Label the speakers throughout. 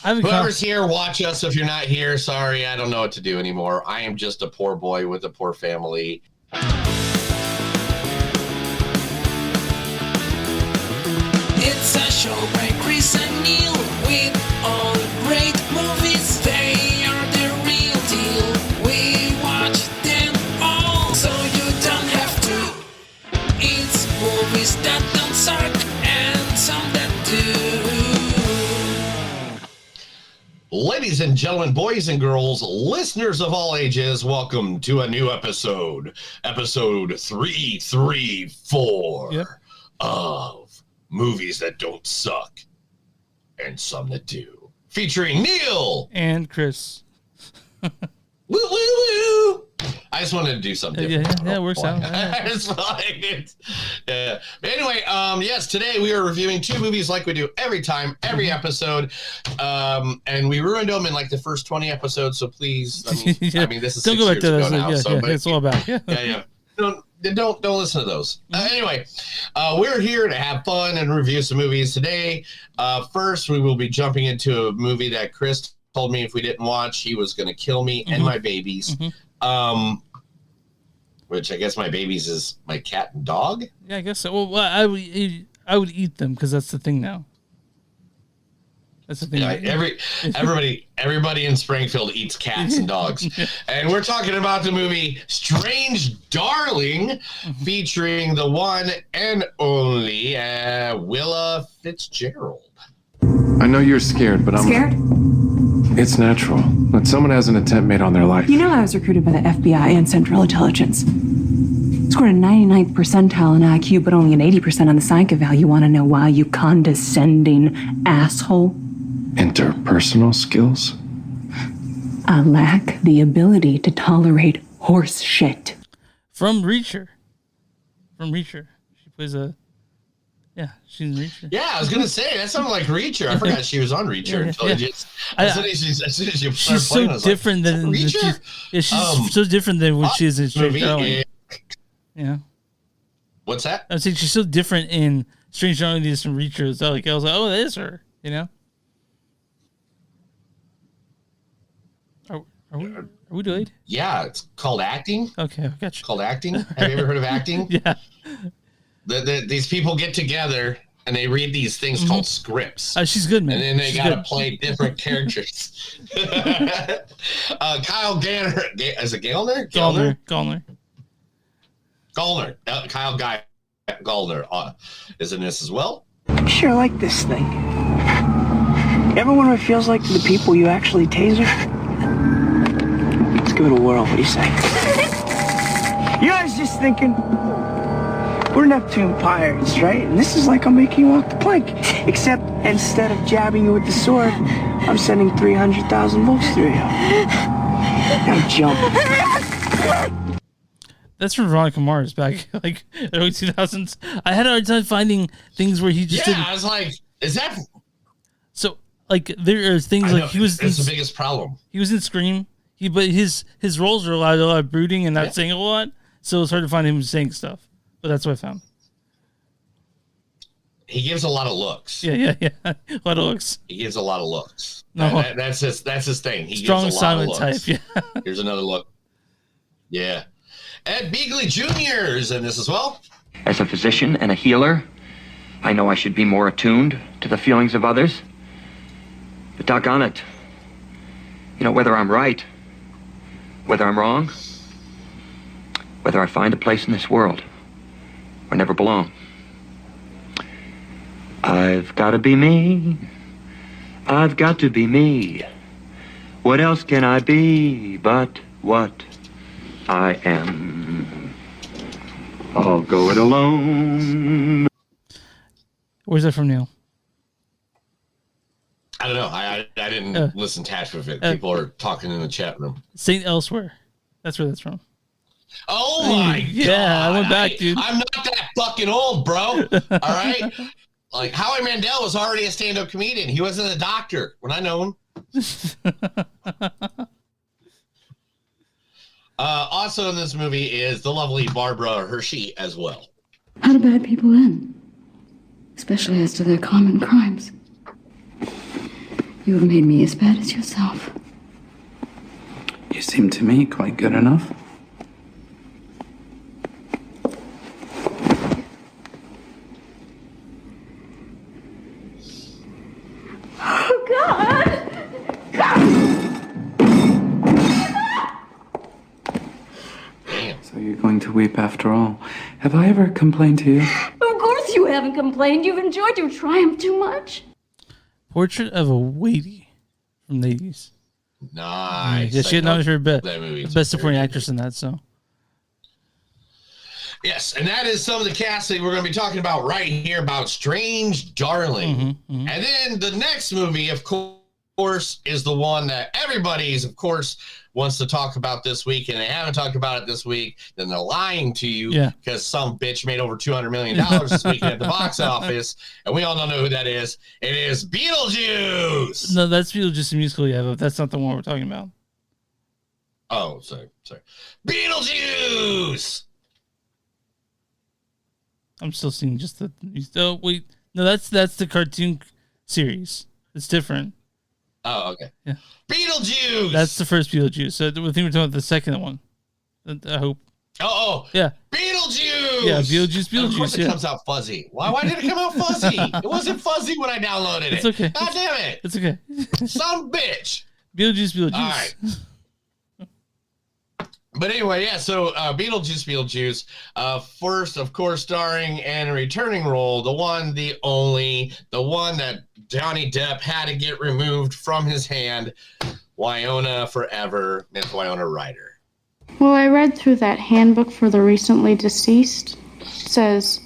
Speaker 1: Whoever's here, watch us. If you're not here, sorry, I don't know what to do anymore. I am just a poor boy with a poor family.
Speaker 2: It's a show by Chris and Neil with all great movies. They are the real deal. We watch them all, so you don't have to. It's movies that don't suck and some that do.
Speaker 1: Ladies and gentlemen, boys and girls, listeners of all ages, welcome to a new episode. Episode 334 of Movies That Don't Suck and Some That Do. Featuring Neil
Speaker 3: and Chris.
Speaker 1: Woo, woo, woo. I just wanted to do something different.
Speaker 3: Yeah, it works out.
Speaker 1: It's fine. Yeah. But anyway, yes, today we are reviewing two movies like we do every time, every episode. And we ruined them in like the first 20 episodes, so please, I mean this is
Speaker 3: don't
Speaker 1: 6
Speaker 3: go back
Speaker 1: years
Speaker 3: to
Speaker 1: ago
Speaker 3: those.
Speaker 1: now.
Speaker 3: It's all about.
Speaker 1: Yeah. Don't listen to those. Anyway, we're here to have fun and review some movies today. First, we will be jumping into a movie that Chris told me if we didn't watch, he was going to kill me and my babies. Which I guess my babies is my cat and dog.
Speaker 3: Yeah, I guess so. Well, I would eat them because that's the thing now. That's the thing.
Speaker 1: Yeah, everybody in Springfield eats cats and dogs. And we're talking about the movie Strange Darling, featuring the one and only Willa Fitzgerald.
Speaker 4: I know you're scared, but I'm
Speaker 5: scared.
Speaker 4: It's natural, but someone has an attempt made on their life.
Speaker 5: You know I was recruited by the FBI and Central Intelligence. Scored a 99th percentile in IQ, but only an 80% on the psych eval. You want to know why, you condescending asshole?
Speaker 4: Interpersonal skills?
Speaker 5: I lack the ability to tolerate horse shit.
Speaker 3: From Reacher. She plays a... Yeah, she's in Reacher.
Speaker 1: Yeah, I was going to say, that sounded like Reacher. I forgot she was on Reacher.
Speaker 3: She's so different than
Speaker 1: Reacher?
Speaker 3: She's so different than what she is in Strange Darling. Yeah.
Speaker 1: What's that?
Speaker 3: I was saying she's so different in Strange Darling than from Reacher. So I was like, oh, that is her. You know? Are we delayed?
Speaker 1: Yeah, it's called acting.
Speaker 3: Okay, I got you.
Speaker 1: It's called acting. Have you ever heard of acting?
Speaker 3: Yeah.
Speaker 1: These people get together and they read these things called scripts.
Speaker 3: She's good, man.
Speaker 1: And then they got to play different characters. Kyle Gallner. Is it Gallner?
Speaker 3: Gallner.
Speaker 1: Kyle Gallner is in this as well.
Speaker 6: I sure like this thing. You ever wonder what it feels like to the people you actually taser? Let's give it a whirl. What do you say? You know, I was just thinking, we're Neptune pirates, right? And this is like I'm making you walk the plank. Except instead of jabbing you with the sword, I'm sending 300,000 volts through you. Now jump.
Speaker 3: That's from Veronica Mars back like early 2000s. I had a hard time finding things where he just didn't.
Speaker 1: I was like, is that...
Speaker 3: So, like, there are things like he was...
Speaker 1: That's the biggest problem.
Speaker 3: He was in Scream, but his roles are a lot of brooding and not saying a lot, so it's hard to find him saying stuff. But that's what I found.
Speaker 1: He gives a lot of looks.
Speaker 3: Yeah. A lot of looks.
Speaker 1: He gives a lot of looks.
Speaker 3: No.
Speaker 1: That's his thing. He
Speaker 3: Strong
Speaker 1: gives a lot
Speaker 3: silent
Speaker 1: of looks.
Speaker 3: type, yeah.
Speaker 1: Here's another look. Yeah. Ed Begley Jr. is in this as well.
Speaker 7: As a physician and a healer, I know I should be more attuned to the feelings of others. But doggone it. You know, whether I'm right, whether I'm wrong, whether I find a place in this world or never belong, I've got to be me. I've got to be me. What else can I be but what I am? I'll go it alone.
Speaker 3: Where's that from, Neil?
Speaker 1: I don't know. I didn't listen to half of it. People are talking in the chat room.
Speaker 3: Saint Elsewhere. That's where that's from.
Speaker 1: Oh my god!
Speaker 3: Yeah, I went back, dude.
Speaker 1: I'm not that fucking old, bro. All right. Like Howie Mandel was already a stand-up comedian. He wasn't a doctor when I know him. Also in this movie is the lovely Barbara Hershey as well.
Speaker 8: How do bad people end? Especially as to their common crimes.
Speaker 5: You have made me as bad as yourself.
Speaker 8: You seem to me quite good enough.
Speaker 5: Oh, God!
Speaker 8: So you're going to weep after all. Have I ever complained to you?
Speaker 5: Of course you haven't complained. You've enjoyed your triumph too much.
Speaker 3: Portrait of a Lady from the 80s.
Speaker 1: Nice.
Speaker 3: Yeah, she had nominated for
Speaker 1: That movie is
Speaker 3: best supporting
Speaker 1: very
Speaker 3: actress in that. So
Speaker 1: yes, and that is some of the cast that we're going to be talking about right here about Strange Darling. And then the next movie, of course, is the one that everybody's, of course, wants to talk about this week, and they haven't talked about it this week, then they're lying to you because some bitch made over $200 million this weekend at the box office, and we all don't know who that is. It is Beetlejuice.
Speaker 3: no, that's Beetlejuice the musical. Yeah, but that's not the one we're talking about.
Speaker 1: Oh, sorry. Beetlejuice.
Speaker 3: I'm still seeing just the. Oh wait, no, that's the cartoon series. It's different.
Speaker 1: Oh, okay.
Speaker 3: Yeah.
Speaker 1: Beetlejuice.
Speaker 3: That's the first Beetlejuice. So I think we're talking about the second one. I hope.
Speaker 1: Oh,
Speaker 3: yeah.
Speaker 1: Beetlejuice.
Speaker 3: Yeah, Beetlejuice.
Speaker 1: Of course, it comes out fuzzy. Why did it come out fuzzy? It wasn't fuzzy when I downloaded it.
Speaker 3: It's okay.
Speaker 1: God damn it.
Speaker 3: It's okay.
Speaker 1: Some bitch.
Speaker 3: Beetlejuice.
Speaker 1: All right. But anyway, yeah, so Beetlejuice, first, of course, starring in a returning role, the one, the only, the one that Johnny Depp had to get removed from his hand, Winona Forever, Miss Winona Ryder.
Speaker 9: Well, I read through that handbook for the recently deceased. It says,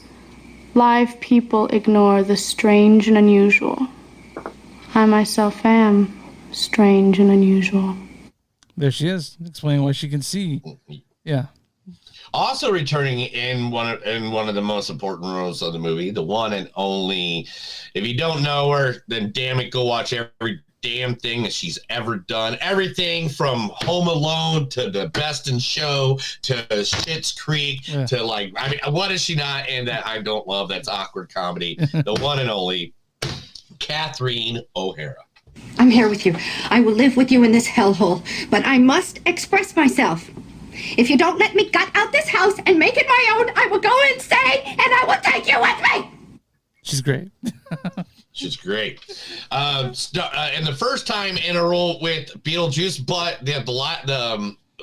Speaker 9: live people ignore the strange and unusual. I myself am strange and unusual.
Speaker 3: There she is, explaining why she can see. Yeah.
Speaker 1: Also returning in one of the most important roles of the movie, the one and only. If you don't know her, then damn it, go watch every damn thing that she's ever done. Everything from Home Alone to The Best in Show to Schitt's Creek to what is she not in that I don't love? That's awkward comedy. The one and only Catherine O'Hara.
Speaker 10: I'm here with you. I will live with you in this hellhole, but I must express myself. If you don't let me gut out this house and make it my own, I will go insane and I will take you with me.
Speaker 3: She's great.
Speaker 1: She's great. And the first time in a role with Beetlejuice, but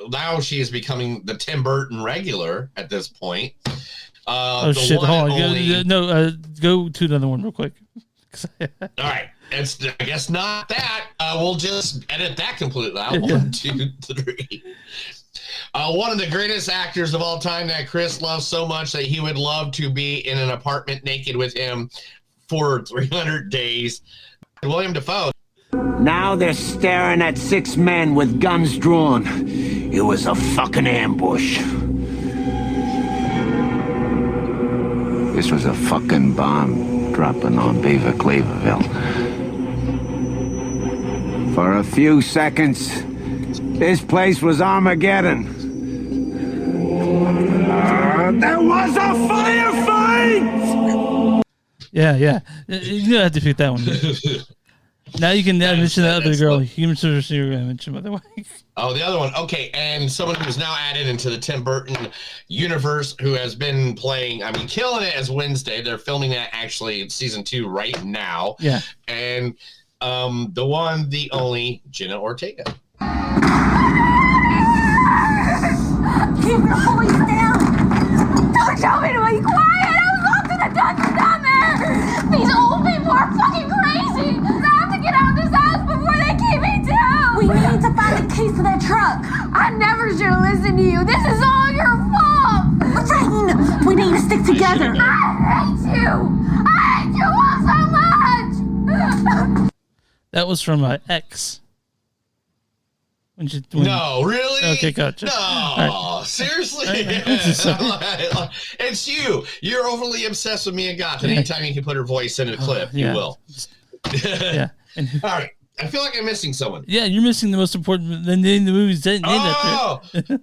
Speaker 1: now she is becoming the Tim Burton regular at this point.
Speaker 3: Oh shit! Hold on. Go to another one real quick.
Speaker 1: All right. It's, I guess not that. We'll just edit that completely out. 1, 2, 3. One of the greatest actors of all time that Chris loves so much that he would love to be in an apartment naked with him for 300 days. William Dafoe.
Speaker 6: Now they're staring at 6 men with guns drawn. It was a fucking ambush. This was a fucking bomb dropping on Beaver Cleaverville. For a few seconds, this place was Armageddon. There was a firefight!
Speaker 3: Yeah. You don't have to pick that one. Now you can mention that other girl. You were going to mention, by the way.
Speaker 1: Oh, the other one. Okay, and someone who's now added into the Tim Burton universe who has been playing, killing it as Wednesday. They're filming that actually in season 2 right now.
Speaker 3: Yeah.
Speaker 1: And the one, the only, Jenna Ortega.
Speaker 11: Keep your voice down. Don't tell me to be quiet. I was locked in a dungeon down there. These old people are fucking crazy. I have to get out of this house before they keep me down. We need to find the keys to that truck. I never should have listened to you. This is all your fault. Rain, we need to stick together. I hate you. I hate you all so much.
Speaker 3: That was from X.
Speaker 1: No, really?
Speaker 3: Okay, gotcha.
Speaker 1: No,
Speaker 3: right.
Speaker 1: Seriously? It's you. You're overly obsessed with Mia Goth. And anytime you can put her voice in a clip, you will.
Speaker 3: Yeah.
Speaker 1: All right. I feel like I'm missing someone.
Speaker 3: Yeah, you're missing the most important. The name of the movie's named after.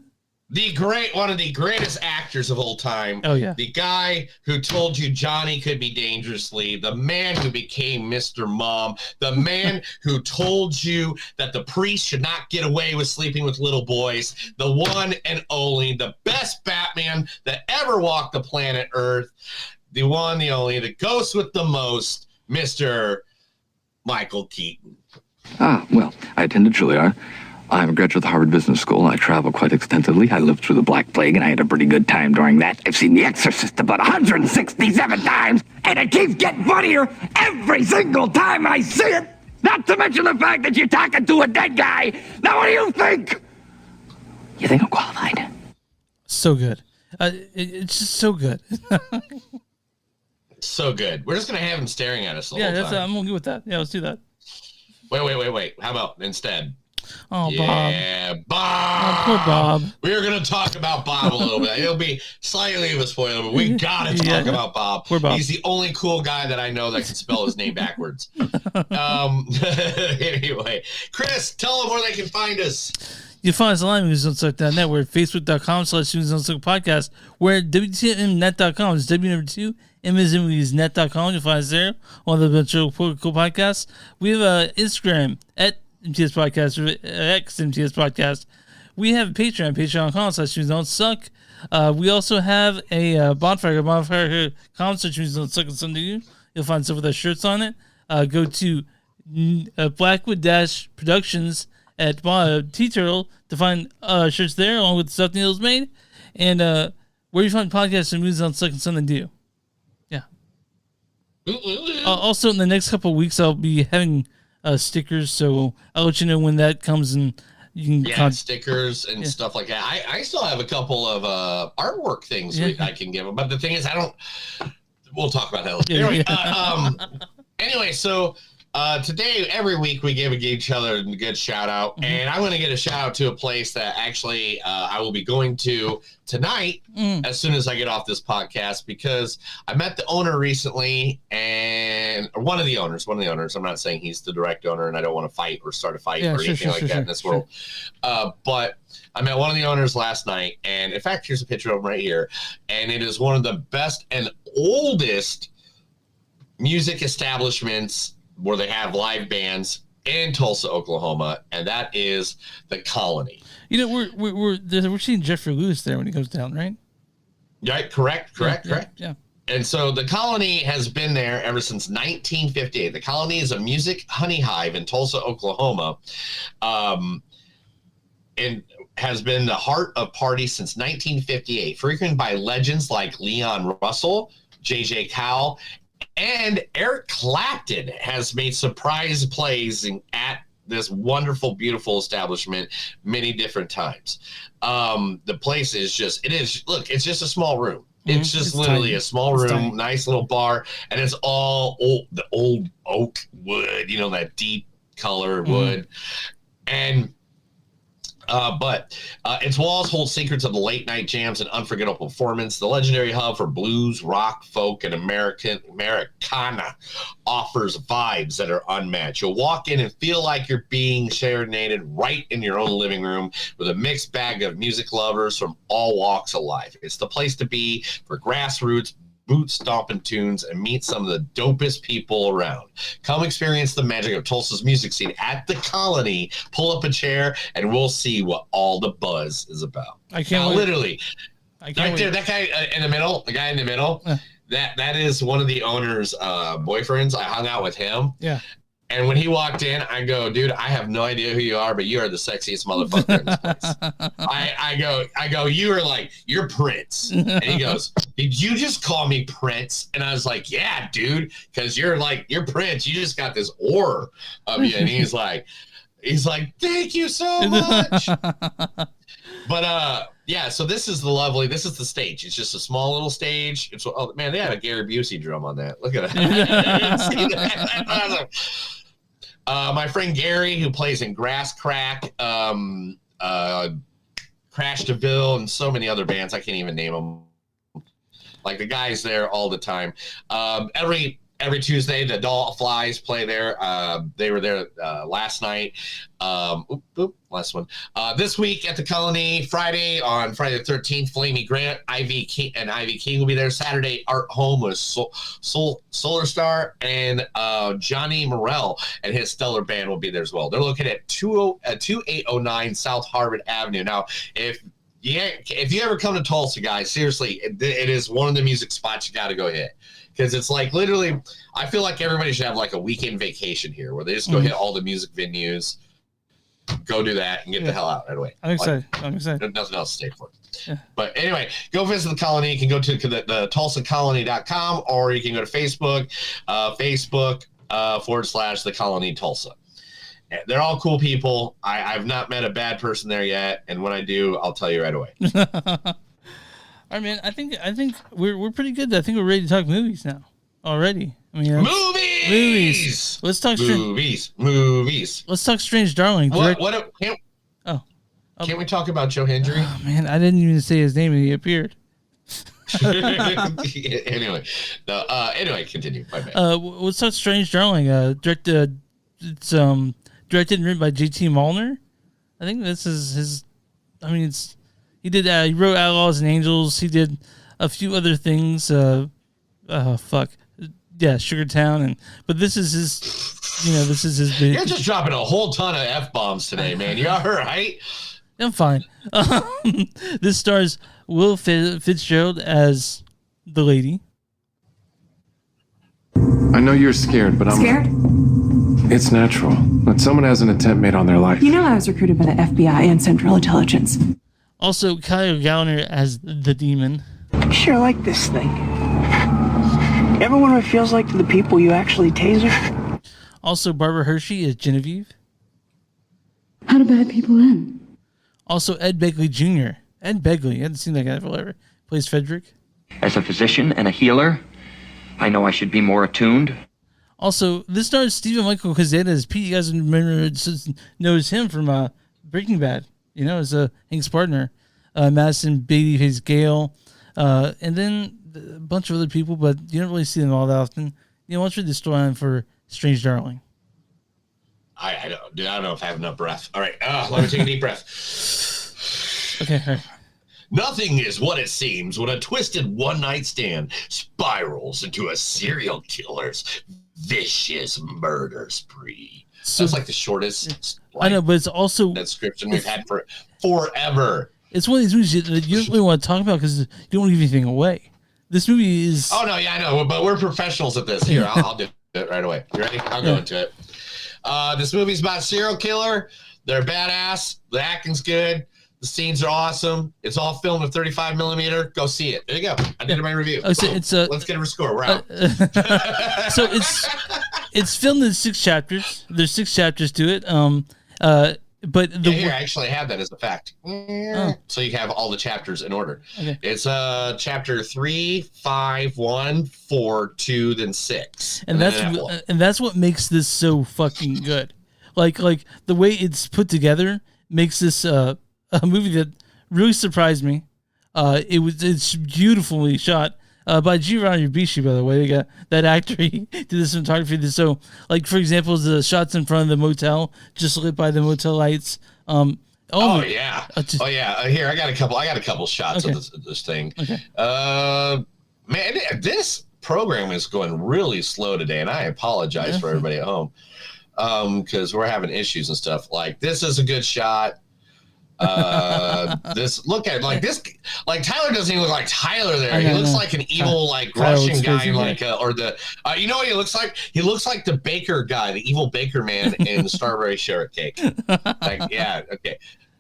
Speaker 1: one of the greatest actors of all time.
Speaker 3: Oh, yeah.
Speaker 1: The guy who told you Johnny could be dangerously, the man who became Mr. Mom, the man who told you that the priest should not get away with sleeping with little boys, the one and only, the best Batman that ever walked the planet Earth, the one, the only, the ghost with the most, Mr. Michael Keaton.
Speaker 12: Well, I attended Juilliard. I'm a graduate of the Harvard Business School. I travel quite extensively. I lived through the Black Plague, and I had a pretty good time during that. I've seen The Exorcist about 167 times, and it keeps getting funnier every single time I see it. Not to mention the fact that you're talking to a dead guy. Now, what do you think? You think I'm qualified?
Speaker 3: So good. It's just so good.
Speaker 1: So good. We're just going to have him staring at us the whole time.
Speaker 3: I'm okay with that. Yeah, let's do that.
Speaker 1: Wait. How about instead?
Speaker 3: Oh,
Speaker 1: yeah,
Speaker 3: Bob.
Speaker 1: Bob.
Speaker 3: Oh, poor Bob.
Speaker 1: We're going to talk about Bob a little bit. It'll be slightly of a spoiler, but we got to talk about Bob.
Speaker 3: Poor Bob.
Speaker 1: He's the only cool guy that I know that can spell his name backwards. Anyway, Chris, tell them where they can find us.
Speaker 3: You can find us online at MoviesOnSuck.net. We're at Facebook.com/MoviesOnSuck We're at WTMNet.com. It's W2MSMoviesNet.com. You'll find us there. One of the bunch of cool podcasts. We have Instagram at MTS Podcast, or X MTS Podcast. We have a Patreon, patreon.com/MoviesOnSuck. We also have a bonfire, bonfire.com/MoviesOnSuck and something to do. You'll find stuff with our shirts on it. Go to Blackwood-Productions at T-Turtle to find shirts there, along with the stuff Neil's made. And where you find podcasts and Movies on Suck and Something to Do. Yeah. Also, in the next couple of weeks, I'll be having stickers, so I'll let you know when that comes, and you can
Speaker 1: stickers and stuff like that. I still have a couple of artwork things I can give them, but the thing is, we'll talk about that later. Anyway, so today, every week, we give each other a good shout out, and I'm going to get a shout out to a place that actually I will be going to tonight as soon as I get off this podcast, because I met the owner recently, and one of the owners. I'm not saying he's the direct owner, and I don't want to fight or start a fight or anything like that in this world. But I met one of the owners last night, and in fact, here's a picture of him right here, and it is one of the best and oldest music establishments where they have live bands in Tulsa, Oklahoma, and that is the Colony.
Speaker 3: You know, we're seeing Jeffrey Lewis there when he goes down, right?
Speaker 1: Right, correct.
Speaker 3: Yeah.
Speaker 1: And so the Colony has been there ever since 1958. The Colony is a music honey hive in Tulsa, Oklahoma, and has been the heart of parties since 1958, frequented by legends like Leon Russell, J.J. Cowell, and Eric Clapton has made surprise plays at this wonderful, beautiful establishment many different times. The place is it's just a small room. It's just literally a small room, nice little bar, and it's all the old oak wood, that deep color wood. And but its walls hold secrets of the late night jams and unforgettable performance. The legendary hub for blues, rock, folk, and Americana offers vibes that are unmatched. You'll walk in and feel like you're being serenaded right in your own living room with a mixed bag of music lovers from all walks of life. It's the place to be for grassroots boot stomping tunes and meet some of the dopest people around. Come experience the magic of Tulsa's music scene at the Colony. Pull up a chair and we'll see what all the buzz is about.
Speaker 3: I can't wait.
Speaker 1: Literally. Right there, that guy in the middle, that is one of the owner's boyfriends. I hung out with him.
Speaker 3: Yeah.
Speaker 1: And when he walked in, I go, dude, I have no idea who you are, but you are the sexiest motherfucker in this place. I go, you're Prince. And he goes, did you just call me Prince? And I was like, yeah, dude, because you're Prince. You just got this aura of you. And he's like, thank you so much. But yeah, so this is the stage. It's just a small little stage. They had a Gary Busey drum on that. Look at that. My friend Gary, who plays in Grass Crack, Crash DeVille, and so many other bands, I can't even name them. Like, the guy's there all the time. Every every Tuesday, the Doll Flies play there. They were there last night. Last one. This week at the Colony, on Friday the 13th, Flamey Grant, Ivy King will be there. Saturday, Art Home with Solar Star, and Johnny Morell and his stellar band will be there as well. They're located at 2809 South Harvard Avenue. Now, if you ever come to Tulsa, guys, seriously, it is one of the music spots you got to go hit. Because it's like literally, I feel like everybody should have like a weekend vacation here where they just go hit all the music venues, go do that, and get the hell out right away.
Speaker 3: I'm excited.
Speaker 1: There's nothing else to stay for. Yeah. But anyway, go visit the Colony. You can go to the TulsaColony.com, or you can go to Facebook, / The Colony Tulsa. They're all cool people. I've not met a bad person there yet, and when I do, I'll tell you right away.
Speaker 3: All right, man. I think we're pretty good. I think we're ready to talk movies now already. I mean, movies. Let's talk
Speaker 1: movies.
Speaker 3: Let's talk Strange Darling.
Speaker 1: Can't we talk about Joe Hendry?
Speaker 3: Oh, man, I didn't even say his name and he appeared.
Speaker 1: Anyway, continue. My bad.
Speaker 3: Let's talk Strange Darling. Directed and written by J.T. Malner. I think this is his. I mean, he wrote Outlaws and Angels. He did a few other things. Sugartown, but this is his. This is his big.
Speaker 1: You're just dropping a whole ton of F-bombs today, man. You all right?
Speaker 3: I'm fine. This stars Willa Fitzgerald as the lady.
Speaker 4: I know you're scared, but I'm
Speaker 5: Scared?
Speaker 4: It's natural that someone has an attempt made on their life.
Speaker 5: You know I was recruited by the FBI and Central Intelligence.
Speaker 3: Also, Kyle Gallner as the demon.
Speaker 6: I sure like this thing. Ever wonder what it feels like to the people you actually taser?
Speaker 3: Also, Barbara Hershey as Genevieve.
Speaker 5: How do bad people end?
Speaker 3: Also, Ed Begley Jr. Ed Begley, I hadn't seen that guy forever. Plays Frederick.
Speaker 7: As a physician and a healer, I know I should be more attuned.
Speaker 3: Also, this stars Stephen Michael Quezada as Pete. You guys knows him from Breaking Bad. As Hank's partner. Madison Beatty plays Gale. And then a bunch of other people, but you don't really see them all that often. Let's read the storyline for Strange Darling.
Speaker 1: I don't know if I have enough breath. All right, let me take a deep breath.
Speaker 3: Okay. All right.
Speaker 1: Nothing is what it seems when a twisted one-night stand spirals into a serial killer's vicious murder spree. So, that's like the shortest.
Speaker 3: I know, but it's also
Speaker 1: description we've had for forever.
Speaker 3: It's one of these movies that you don't really want to talk about because you don't want to give anything away. This movie is.
Speaker 1: Oh no, yeah, I know, but we're professionals at this. Here, I'll do it right away. You ready? I'll go into it. This movie's about a serial killer. They're badass. The acting's good. The scenes are awesome. It's all filmed with 35 millimeter. Go see it. There you go. I did my review.
Speaker 3: Oh, so it's
Speaker 1: let's get a score. We're out.
Speaker 3: So it's filmed in 6 chapters. There's 6 chapters to it. But
Speaker 1: here I actually have that as a fact. So you have all the chapters in order.
Speaker 3: Okay.
Speaker 1: It's chapter 3, 5, 1, 4, 2, then 6,
Speaker 3: and that's what makes this so fucking good. Like the way it's put together makes this a movie that really surprised me. It's beautifully shot. By Giovanni Ribisi, by the way. They got that actor, he did the cinematography. So, like, for example, the shots in front of the motel, just lit by the motel lights.
Speaker 1: Yeah. Here, I got a couple shots of this thing.
Speaker 3: Okay.
Speaker 1: Man, this program is going really slow today, and I apologize for everybody at home because we're having issues and stuff. Like, this is a good shot. Look at it, like this, like Tyler doesn't even look like Tyler there. He looks like an evil, like Russian guy, like or the you know what he looks like? He looks like the baker guy, the evil baker man in the Strawberry Shortcake. Like, yeah, okay.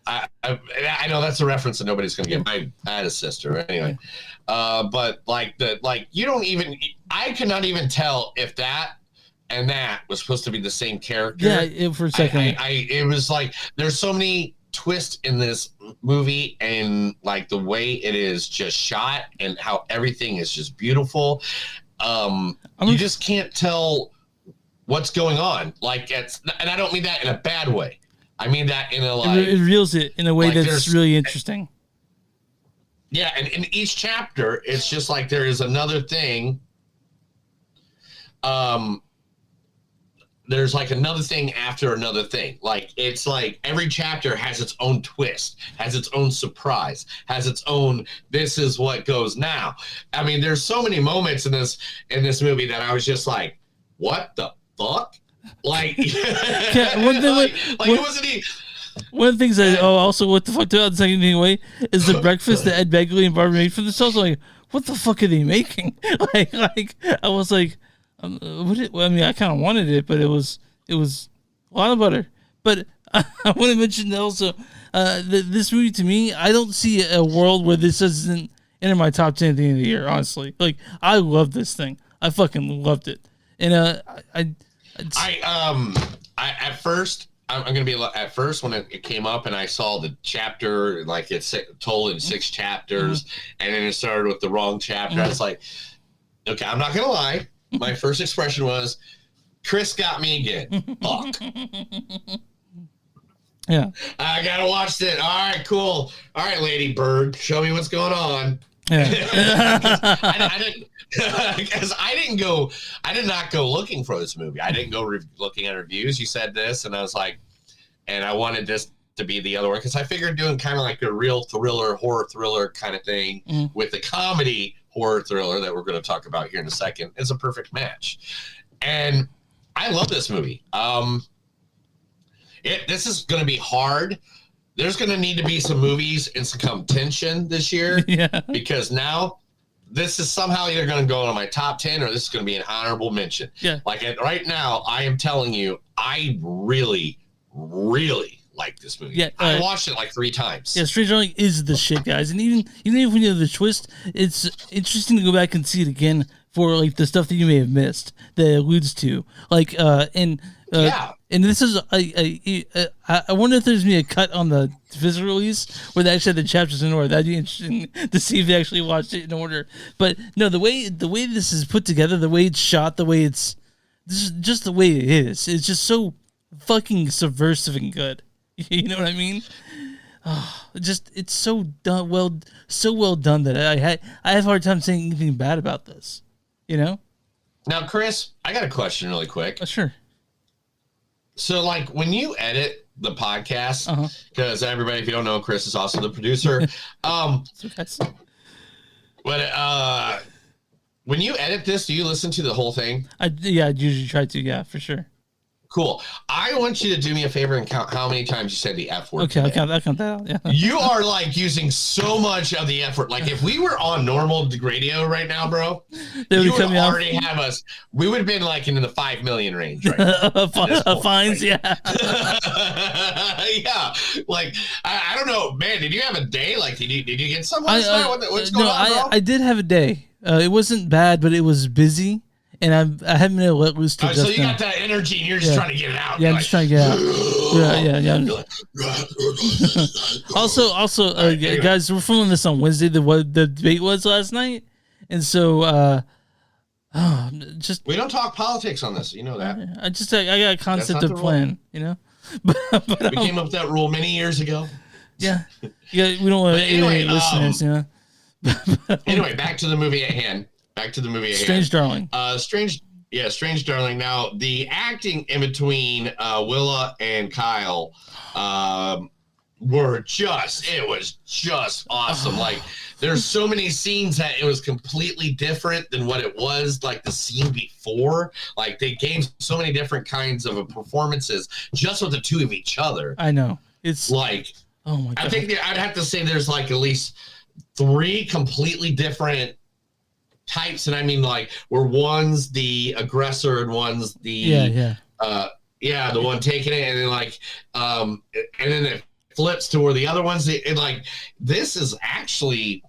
Speaker 1: I know that's a reference that nobody's gonna get. I had a sister anyway, but you don't even. I cannot even tell if that and that was supposed to be the same character.
Speaker 3: Yeah, for a second,
Speaker 1: it was like there's so many twist in this movie, and like the way it is just shot and how everything is just beautiful. You just can't tell what's going on. Like, and I don't mean that in a bad way. I mean that in a
Speaker 3: it reels it in a way that's really interesting.
Speaker 1: Yeah, and in each chapter, it's just like there is another thing there's like another thing after another thing. Like it's like every chapter has its own twist, has its own surprise, has its own this is what goes now. I mean, there's so many moments in this movie that I was just like, what the fuck? Like, it wasn't even.
Speaker 3: One of the things that also what the fuck the second thing away is the breakfast that Ed Begley and Barbara made for themselves. Like, what the fuck are they making? like I was like, I kind of wanted it, but it was a lot of butter. But I want to mention that also this movie to me, I don't see a world where this doesn't enter my top 10 at the end of the year. Honestly, like I love this thing. I fucking loved it, and
Speaker 1: at first. I'm going to be at first when it came up and I saw the chapter, like it's told in 6 chapters, and then it started with the wrong chapter. I was like, okay, I'm not going to lie. My first expression was, Chris got me again. Fuck.
Speaker 3: Yeah.
Speaker 1: I got to watch it. All right, cool. All right, Lady Bird, show me what's going on.
Speaker 3: Yeah.
Speaker 1: Because I did not go looking for this movie. I didn't go looking at reviews. You said this, and I was like, and I wanted this to be the other one because I figured doing kind of like a real horror thriller kind of thing with the comedy horror thriller that we're going to talk about here in a second is a perfect match. And I love this movie. This is going to be hard. There's going to need to be some movies and some contention this year because now this is somehow either going to go into my top 10 or this is going to be an honorable mention.
Speaker 3: Yeah.
Speaker 1: Like right now, I am telling you, I really, really like this movie.
Speaker 3: Yeah,
Speaker 1: I watched it like 3 times.
Speaker 3: Yeah, Strange Darling is the shit, guys. And even if we know the twist, it's interesting to go back and see it again for like the stuff that you may have missed that it alludes to. Like, and this is I wonder if there's gonna be a cut on the physical release where they actually had the chapters in order. That'd be interesting to see if they actually watched it in order. But no, the way this is put together, the way it's shot, the way this is just the way it is. It's just so fucking subversive and good. You know what I mean? Oh, it's so done so well done that I have a hard time saying anything bad about this. You know?
Speaker 1: Now, Chris, I got a question really quick.
Speaker 3: Sure.
Speaker 1: So, like, when you edit the podcast, because everybody, if you don't know, Chris is also the producer. But when you edit this, do you listen to the whole thing?
Speaker 3: I usually try to. Yeah, for sure.
Speaker 1: Cool. I want you to do me a favor and count how many times you said the F word.
Speaker 3: Okay, I'll count that out. Yeah.
Speaker 1: You are like using so much of the F word. Like if we were on normal radio right now, bro, you would already have us. We would have been like in the 5 million range right now.
Speaker 3: Fines, yeah.
Speaker 1: Yeah. Like I don't know, man. Did you have a day? Like did you get someone? What's going on, bro?
Speaker 3: I did have a day. It wasn't bad, but it was busy. And I haven't been able to let loose to
Speaker 1: so you got that energy and you're just trying to get it out.
Speaker 3: Yeah, I'm just trying to get out. Yeah. Also, guys, we're filming this on Wednesday. The debate was last night. And so,
Speaker 1: we don't talk politics on this. You know that.
Speaker 3: I got a concept of plan, you know? But
Speaker 1: we came up with that rule many years ago.
Speaker 3: Yeah. We don't want to alienate listeners, you know?
Speaker 1: Anyway, back to the movie at hand.
Speaker 3: Strange Darling.
Speaker 1: Strange Darling. Now, the acting in between Willa and Kyle was just awesome. Like, there's so many scenes that it was completely different than what it was like the scene before. Like, they gave so many different kinds of performances just with the two of each other.
Speaker 3: I know. It's
Speaker 1: like,
Speaker 3: oh my God.
Speaker 1: I think I'd have to say there's like at least 3 completely different types, and I mean like where one's the aggressor and one's the the one taking it, and then like and then it flips to where the other one's and like this is actually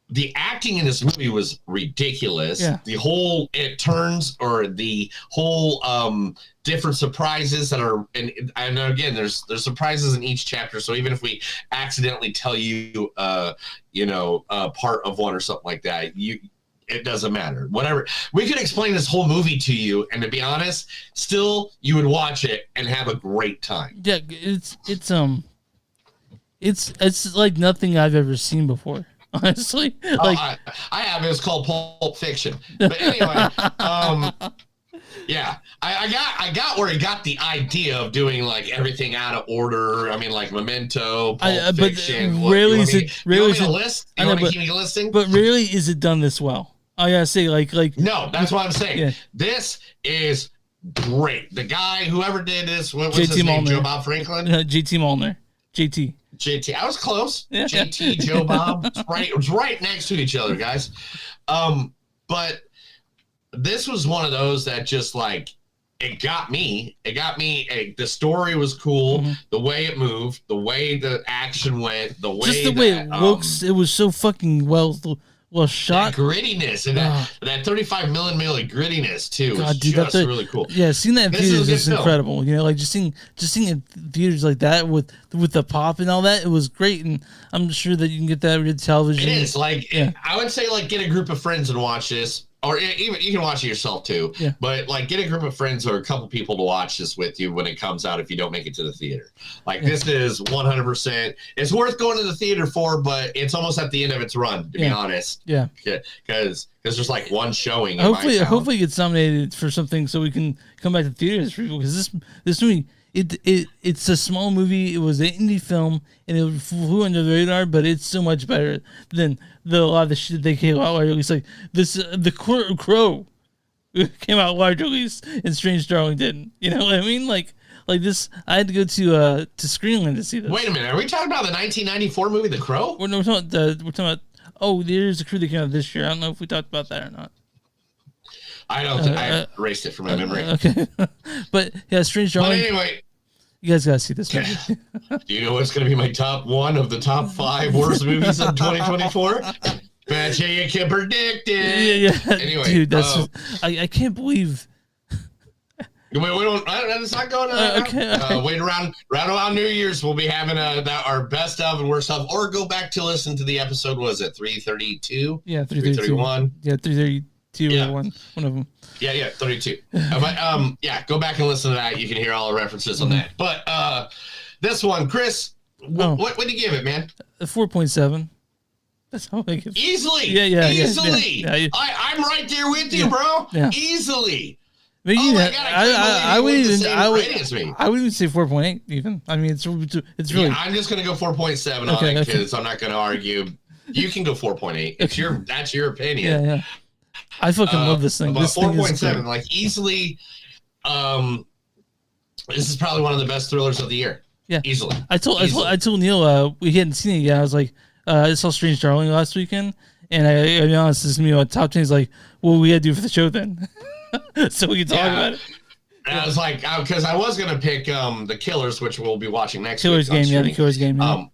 Speaker 1: the acting in this movie was ridiculous. The whole the whole different surprises that are and again there's surprises in each chapter, so even if we accidentally tell you part of one or something like that, it doesn't matter. Whatever. We could explain this whole movie to you, and to be honest, still you would watch it and have a great time.
Speaker 3: Yeah, it's like nothing I've ever seen before. Honestly, like
Speaker 1: I have. It's called Pulp Fiction. But anyway, Yeah, I got where he got the idea of doing like everything out of order. I mean, like Memento, Pulp Fiction.
Speaker 3: Rarely is it. Rarely is it.
Speaker 1: List? You want to keep me listing?
Speaker 3: But rarely is it done this well. I gotta say, like.
Speaker 1: No, that's what I'm saying.
Speaker 3: Yeah.
Speaker 1: This is great. The guy, whoever did this, what was his name? Joe Bob Franklin.
Speaker 3: JT Molnar. JT.
Speaker 1: I was close. Yeah. JT, Joe Bob. It was right next to each other, guys. But this was one of those that just like it got me. The story was cool. Mm-hmm. The way it moved, the way the action went, the way
Speaker 3: just the way it looks. It was so fucking well shot.
Speaker 1: That grittiness and that 35 millimeter grittiness too.
Speaker 3: God, dude,
Speaker 1: that's really cool.
Speaker 3: Yeah, seeing that in theaters is incredible. You know, like just seeing in theaters like that with the pop and all that, it was great. And I'm sure that you can get that with television.
Speaker 1: It is like I would say like get a group of friends and watch this. Or even you can watch it yourself too.
Speaker 3: Yeah.
Speaker 1: But like get a group of friends or a couple people to watch this with you when it comes out if you don't make it to the theater. Like this is 100%. It's worth going to the theater for, but it's almost at the end of its run, to be honest.
Speaker 3: Yeah.
Speaker 1: Because there's like one showing.
Speaker 3: Hopefully it gets nominated for something so we can come back to theaters for people. Because this movie, it's a small movie. It was an indie film and it flew under the radar, but it's so much better than a lot of the shit they came out large release. Like this, the Crow came out large release and Strange Darling didn't. You know what I mean? Like this, I had to go to Screenland to see this.
Speaker 1: Wait a minute, are we talking about the 1994 movie The Crow?
Speaker 3: We're talking about. Oh, there's a Crew that came out this year. I don't know if we talked about that or not.
Speaker 1: I don't think I erased it from my memory.
Speaker 3: Okay, but yeah, Strange Darling.
Speaker 1: But anyway.
Speaker 3: You guys gotta see this movie.
Speaker 1: Do you know what's gonna be my top one of the top 5 worst movies of 2024? Bet you can predict it.
Speaker 3: Yeah.
Speaker 1: Anyway,
Speaker 3: dude, that's I can't believe.
Speaker 1: We don't. It's not going on.
Speaker 3: Okay.
Speaker 1: Wait around New Year's. We'll be having our best of and worst of, or go back to listen to the episode. Was it 332?
Speaker 3: Yeah, 331. Yeah, 332.
Speaker 1: Yeah.
Speaker 3: One of them.
Speaker 1: Yeah, 32. Go back and listen to that. You can hear all the references on that. But this one, Chris, what do you give it, man?
Speaker 3: 4.7. That's how I give it.
Speaker 1: Easily.
Speaker 3: Yeah.
Speaker 1: Easily.
Speaker 3: Yeah.
Speaker 1: I'm right there with you, bro.
Speaker 3: Yeah.
Speaker 1: Easily.
Speaker 3: But
Speaker 1: oh my God, I would even say
Speaker 3: 4.8 even. I mean, it's really.
Speaker 1: Yeah, I'm just gonna go 4.7 on it because I'm not gonna argue. You can go 4.8. That's your opinion.
Speaker 3: Yeah. I fucking love this thing.
Speaker 1: But
Speaker 3: This
Speaker 1: 4.7, like easily. This is probably one of the best thrillers of the year.
Speaker 3: Yeah,
Speaker 1: easily.
Speaker 3: I told Neil we hadn't seen it yet. I was like, I saw Strange Darling last weekend, and I'll be honest, this is me on top 10. He's like, well, we got to do it for the show then, so we can talk about it.
Speaker 1: And I was like, because I was gonna pick The Killers, which we'll be watching next
Speaker 3: Killers
Speaker 1: week.
Speaker 3: The Killers game. Yeah.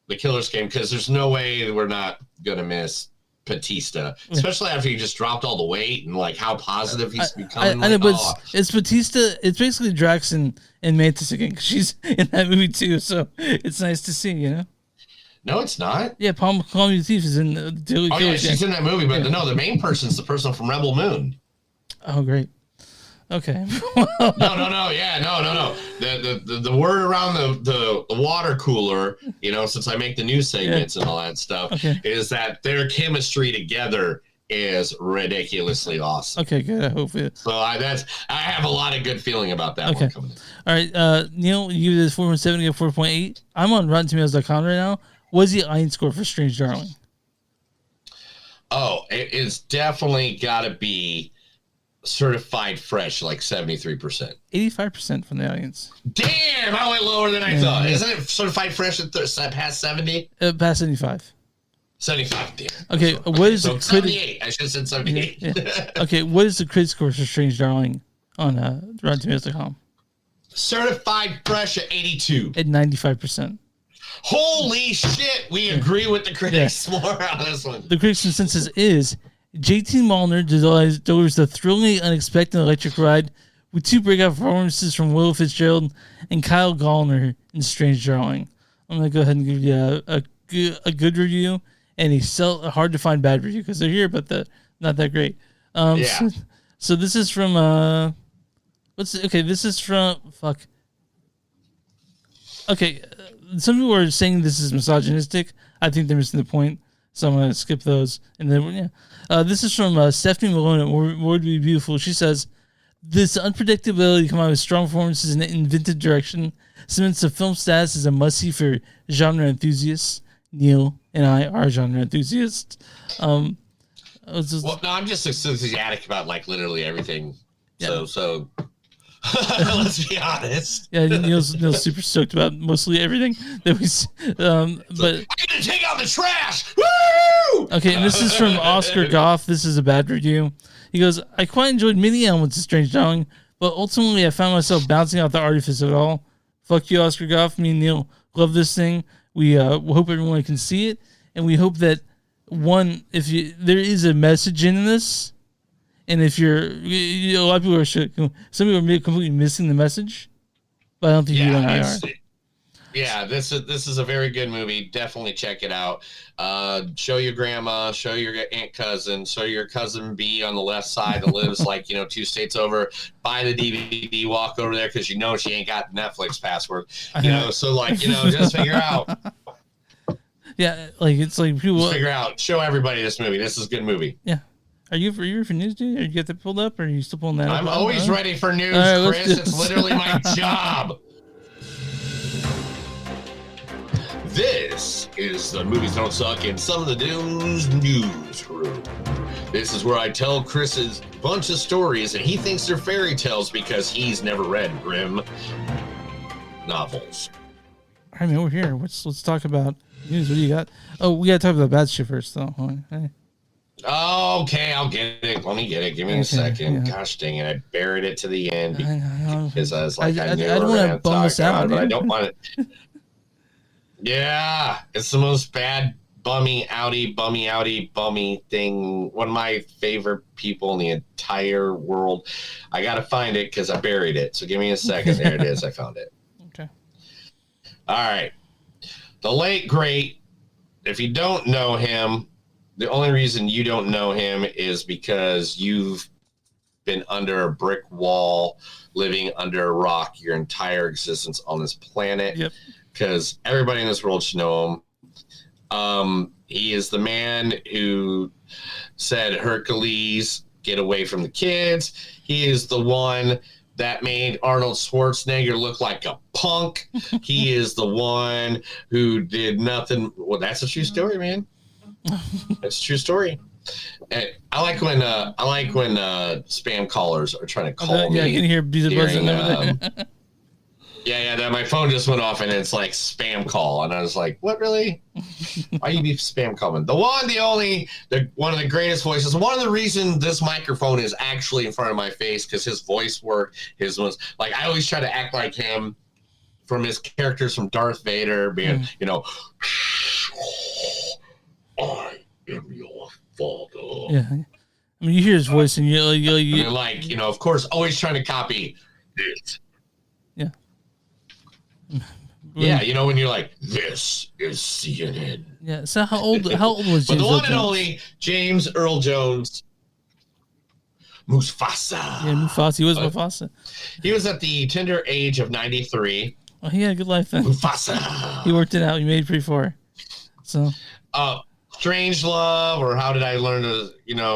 Speaker 1: The Killers game, because there's no way we're not gonna miss Batista, especially after he just dropped all the weight and like how positive he's becoming.
Speaker 3: I know, but it's Batista. It's basically Drax and Mantis again. Cause she's in that movie too, so it's nice to see. You know.
Speaker 1: No, it's not.
Speaker 3: Yeah, Call Me the Thief is in the Daily Killers.
Speaker 1: Yeah, she's in that movie, but no, the main person's the person from Rebel Moon.
Speaker 3: Oh, great. Okay.
Speaker 1: No. Yeah, no. The word around the water cooler, since I make the news segments and all that stuff, is that their chemistry together is ridiculously awesome.
Speaker 3: Okay, good. I hope it.
Speaker 1: So I have a lot of good feeling about that one coming in.
Speaker 3: All right, Neil, you give this 4.7, you get 4.8. I'm on RottenTomatoes.com right now. What's the audience score for Strange Darling?
Speaker 1: Oh, it's definitely got to be certified fresh, like 73%.
Speaker 3: 85% from the audience.
Speaker 1: Damn, I went lower than I thought. Isn't it certified fresh at past 70?
Speaker 3: Past 75.
Speaker 1: 75, damn.
Speaker 3: Okay, what is the
Speaker 1: 78? I should have said 78.
Speaker 3: Yeah. Okay, what is the critic score for Strange Darling on RottenTomatoes.com?
Speaker 1: Certified fresh at 82.
Speaker 3: At 95%.
Speaker 1: Holy shit, we agree with the critics more on this one.
Speaker 3: The critics' consensus is JT Molnar delivers the thrilling, unexpected electric ride with 2 breakout performances from Willa Fitzgerald and Kyle Gallner in Strange Darling. I'm going to go ahead and give you a good review and a hard to find bad review because they're here, but not that great. So this is from this is from some people are saying this is misogynistic. I think they're missing the point, so I'm going to skip those. And then this is from Stephanie Malone at Would Be Beautiful. She says, This unpredictability combined with strong performances and inventive direction cements the film status as a must-see for genre enthusiasts. Neil and I are genre enthusiasts.
Speaker 1: Well, no, I'm just enthusiastic about like literally everything. Yeah. So let's be honest.
Speaker 3: Yeah, Neil's super stoked about mostly everything that we. But
Speaker 1: I'm gonna take out the trash. Woo!
Speaker 3: Okay, and this is from Oscar Goff. This is a bad review. He goes, I quite enjoyed many elements of Strange Darling, but ultimately I found myself bouncing out the artifice of it all. Fuck you, Oscar Goff. Me and Neil love this thing. We hope everyone can see it, and we hope that there is a message in this, and if a lot of people are some people are completely missing the message, but I don't think you and I are.
Speaker 1: Yeah, this is a very good movie. Definitely check it out. Show your grandma, show your aunt cousin, show your cousin B on the left side that lives like 2 states over. Buy the DVD, walk over there because she ain't got Netflix password. So just figure out.
Speaker 3: Yeah, like it's like people
Speaker 1: just figure out. Show everybody this movie. This is a good movie.
Speaker 3: Yeah. Are you for news, dude? Are you get that pulled up, or are you still pulling that up?
Speaker 1: I'm always ready for news, Chris. It's literally my job. This is the Movies Don't Suck in Some of the News newsroom. This is where I tell Chris's bunch of stories, and he thinks they're fairy tales because he's never read grim novels.
Speaker 3: All right, man, we're here. Let's talk about news. What do you got? Oh, we got to talk about bad shit first, though. Hey.
Speaker 1: Okay, I'll get it. Let me get it. Give me a second. Yeah. Gosh dang it. I buried it to the end because I was like, I don't want to bum us out, but I don't want it. Yeah, it's the most bad bummy outy thing. One of my favorite people in the entire world. I got to find it because I buried it. So give me a second. There it is. I found it.
Speaker 3: Okay.
Speaker 1: All right. The late, great, if you don't know him, the only reason you don't know him is because you've been under a brick wall, living under a rock your entire existence on this planet.
Speaker 3: Yep.
Speaker 1: Because everybody in this world should know him. He is the man who said, Hercules, get away from the kids. He is the one that made Arnold Schwarzenegger look like a punk. He is the one who did nothing. Well, that's a true story, man. That's a true story. And I like when spam callers are trying to call me.
Speaker 3: Yeah, I can hear Beezer buzzing over there.
Speaker 1: Yeah, that my phone just went off and it's like spam call, and I was like, "What really? Why you be spam calling?" The one, the only, one of the greatest voices. One of the reasons this microphone is actually in front of my face because his voice work, his was like I always try to act like him from his characters from Darth Vader, being I am your father.
Speaker 3: Yeah, I mean you hear his voice and
Speaker 1: you're like of course, always trying to copy it.
Speaker 3: Yeah.
Speaker 1: Yeah, when you're like, this is CNN.
Speaker 3: Yeah. So how old was James?
Speaker 1: But the one and only James Earl Jones, Mufasa.
Speaker 3: Yeah, Mufasa. He was Mufasa.
Speaker 1: He was at the tender age of 93.
Speaker 3: Oh, he had a good life then.
Speaker 1: Mufasa.
Speaker 3: He worked it out. He made it pretty far. So.
Speaker 1: Strange Love, or How Did I Learn to,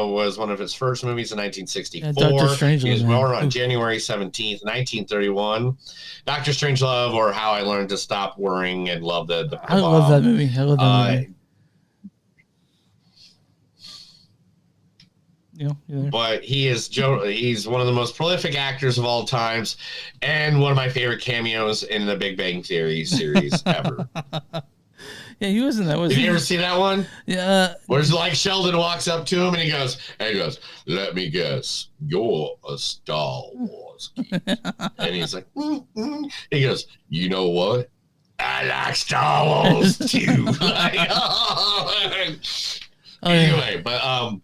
Speaker 1: was one of his first movies in 1964.
Speaker 3: Yeah, Dr. Strangelove,
Speaker 1: he was born on January 17th, 1931. Dr. Strangelove, or How I Learned to Stop Worrying and Love the
Speaker 3: I love that movie. I love that movie.
Speaker 1: But he's one of the most prolific actors of all times, and one of my favorite cameos in the Big Bang Theory series ever.
Speaker 3: Yeah, he was in that.
Speaker 1: Did you ever see that one?
Speaker 3: Yeah.
Speaker 1: Where it's like Sheldon walks up to him and he goes, "Let me guess, you're a Star Wars geek." And he's like, He goes, "You know what? I like Star Wars too." Anyway, but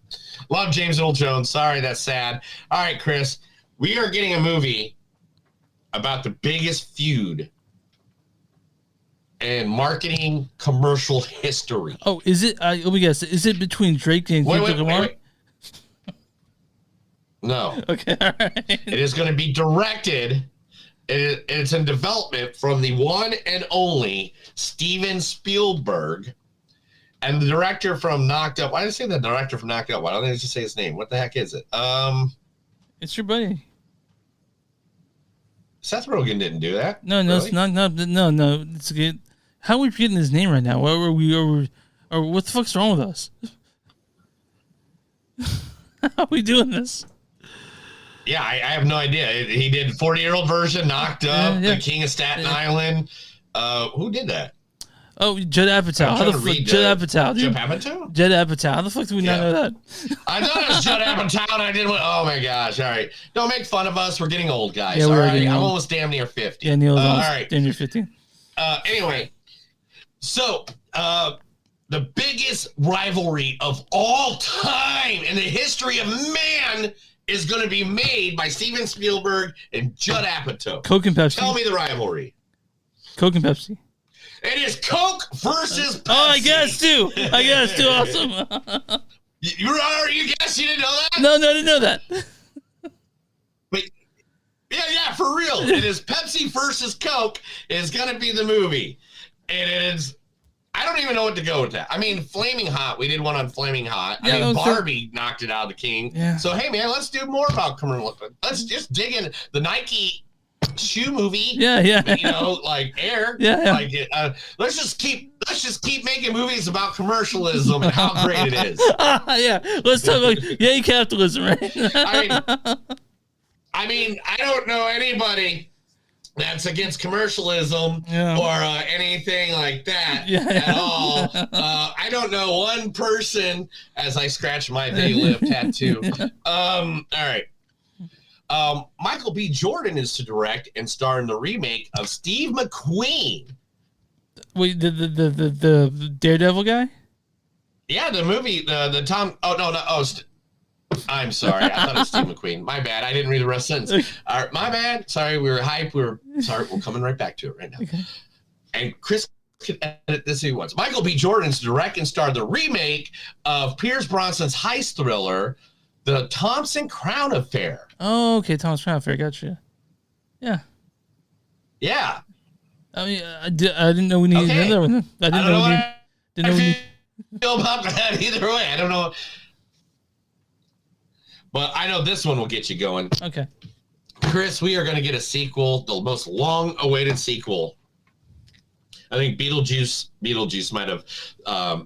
Speaker 1: love James Earl Jones. Sorry, that's sad. All right, Chris, we are getting a movie about the biggest feud and marketing commercial history.
Speaker 3: Oh, is it? Let me guess. Is it between Drake and Kendrick Lamar?
Speaker 1: No.
Speaker 3: Okay. All right.
Speaker 1: It is going to be directed. It's in development from the one and only Steven Spielberg, and the director from Knocked Up. Why did I say the director from Knocked Up? Why don't I just say his name? What the heck is it?
Speaker 3: It's your buddy.
Speaker 1: Seth Rogen didn't do that.
Speaker 3: No,
Speaker 1: really?
Speaker 3: it's not. No. It's good. How are we forgetting his name right now? What were we? Or what the fuck's wrong with us? How are we doing this?
Speaker 1: Yeah, I have no idea. He did 40-year-old version, Knocked Up, The King of Staten Island. Who did that?
Speaker 3: Oh, Judd Apatow. How the fuck? Judd Apatow.
Speaker 1: Judd Apatow?
Speaker 3: Judd Apatow. How the fuck do we not know that?
Speaker 1: I thought it was Judd Apatow, and I didn't. Oh my gosh! All right, don't make fun of us. We're getting old, guys.
Speaker 3: Yeah,
Speaker 1: all
Speaker 3: we're
Speaker 1: right,
Speaker 3: getting
Speaker 1: I'm
Speaker 3: old.
Speaker 1: almost damn near 50.
Speaker 3: Yeah, Neil's
Speaker 1: all right.
Speaker 3: damn near 50.
Speaker 1: Anyway, so the biggest rivalry of all time in the history of man is going to be made by Steven Spielberg and Judd Apatow.
Speaker 3: Coke and Pepsi.
Speaker 1: Tell me the rivalry.
Speaker 3: Coke and Pepsi.
Speaker 1: It is Coke versus Pepsi.
Speaker 3: Oh, I guess too. Awesome.
Speaker 1: You guess you didn't know that?
Speaker 3: No, I didn't know that.
Speaker 1: But yeah, for real. It is Pepsi versus Coke is going to be the movie. And it is, I don't even know what to go with that. I mean, Flaming Hot, we did one on Flaming Hot.
Speaker 3: Yeah,
Speaker 1: I mean, Barbie knocked it out of the king.
Speaker 3: Yeah.
Speaker 1: So, hey, man, let's do more about commercial. Let's just dig in. The Nike shoe movie.
Speaker 3: Yeah.
Speaker 1: You know, like Air.
Speaker 3: Yeah.
Speaker 1: Like, let's just keep making movies about commercialism and how great it is.
Speaker 3: Yeah. Let's talk about capitalism, right?
Speaker 1: I mean, I don't know anybody that's against commercialism or anything like that at all. I don't know one person as I scratch my they live tattoo. All right. Michael B. Jordan is to direct and star in the remake of Steve McQueen.
Speaker 3: Wait, the Daredevil guy?
Speaker 1: Yeah, the movie, the Tom. Oh no. I'm sorry. I thought it was Steve McQueen. My bad. I didn't read the rest of the sentence. All right, my bad. Sorry, we were hyped. We're coming right back to it right now. Okay. And Chris can edit this if he wants. Michael B. Jordan's to direct and star the remake of Pierce Brosnan's heist thriller, The Thompson Crown Affair.
Speaker 3: Oh, okay. Thompson Crown Affair. Gotcha. Yeah.
Speaker 1: Yeah.
Speaker 3: I mean, I didn't know we needed another one. I didn't know we
Speaker 1: feel about that either way. I don't know. But I know this one will get you going.
Speaker 3: Okay.
Speaker 1: Chris, we are going to get a sequel, the most long-awaited sequel. I think Beetlejuice might have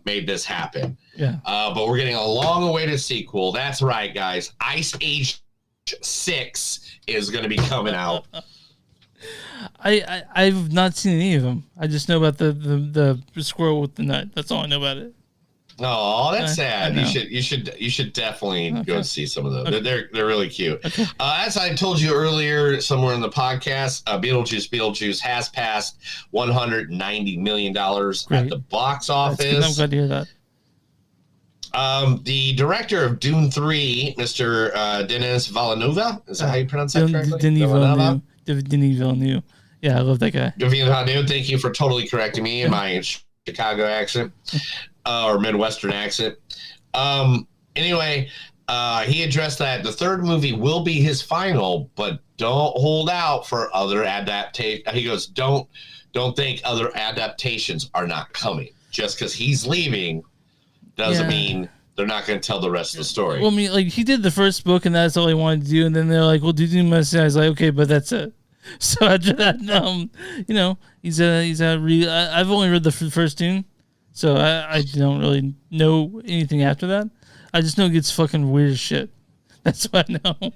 Speaker 1: made this happen.
Speaker 3: Yeah.
Speaker 1: But we're getting a long-awaited sequel. That's right, guys. Ice Age 6 is going to be coming out.
Speaker 3: I've not seen any of them. I just know about the squirrel with the nut. That's all I know about it.
Speaker 1: Oh, that's sad. You should definitely go see some of those. Okay. They're really cute. Okay. As I told you earlier, somewhere in the podcast, Beetlejuice has passed $190 million at the box office.
Speaker 3: I'm glad to hear that.
Speaker 1: The director of Dune 3, Mr. Denis Villeneuve, is that how you pronounce that correctly?
Speaker 3: Denis Villeneuve. Yeah, I love that guy.
Speaker 1: Denis Villeneuve, thank you for totally correcting me in my Chicago accent. Or Midwestern accent. Anyway, he addressed that the third movie will be his final, but don't hold out for other adaptations. He goes, don't think other adaptations are not coming. Just because he's leaving doesn't mean they're not going to tell the rest of the story.
Speaker 3: Well, I mean, like he did the first book, and that's all he wanted to do, and then they're like, "Well, did you must?" I was like, "Okay, but that's it." So after that, I've only read the first Dune. So I don't really know anything after that. I just know it gets fucking weird as shit. That's what I know.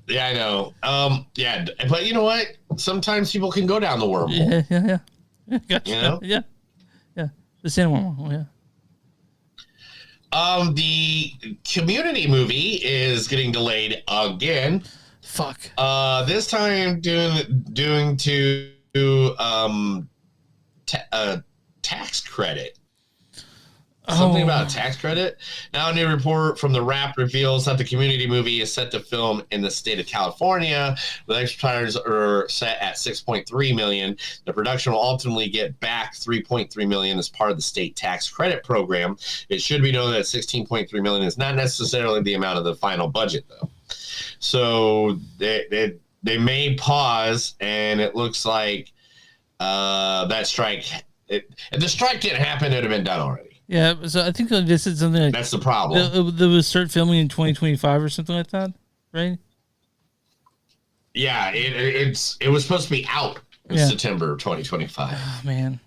Speaker 1: Yeah, I know. Yeah, but you know what? Sometimes people can go down the wormhole.
Speaker 3: Yeah. Gotcha.
Speaker 1: You know?
Speaker 3: Yeah. The sand wormhole. Yeah.
Speaker 1: The Community movie is getting delayed again.
Speaker 3: Fuck.
Speaker 1: This time doing tax credit. Something about a tax credit. Now, a new report from The Wrap reveals that the Community movie is set to film in the state of California. The expenditures are set at $6.3 million. The production will ultimately get back $3.3 million as part of the state tax credit program. It should be known that $16.3 million is not necessarily the amount of the final budget, though. So they may pause, and it looks like that strike. If the strike didn't happen, it would have been done already.
Speaker 3: Yeah, so I think this is something like
Speaker 1: that's the problem.
Speaker 3: They will start filming in 2025 or something like that, right?
Speaker 1: Yeah, it was supposed to be out in September 2025.
Speaker 3: Oh, man.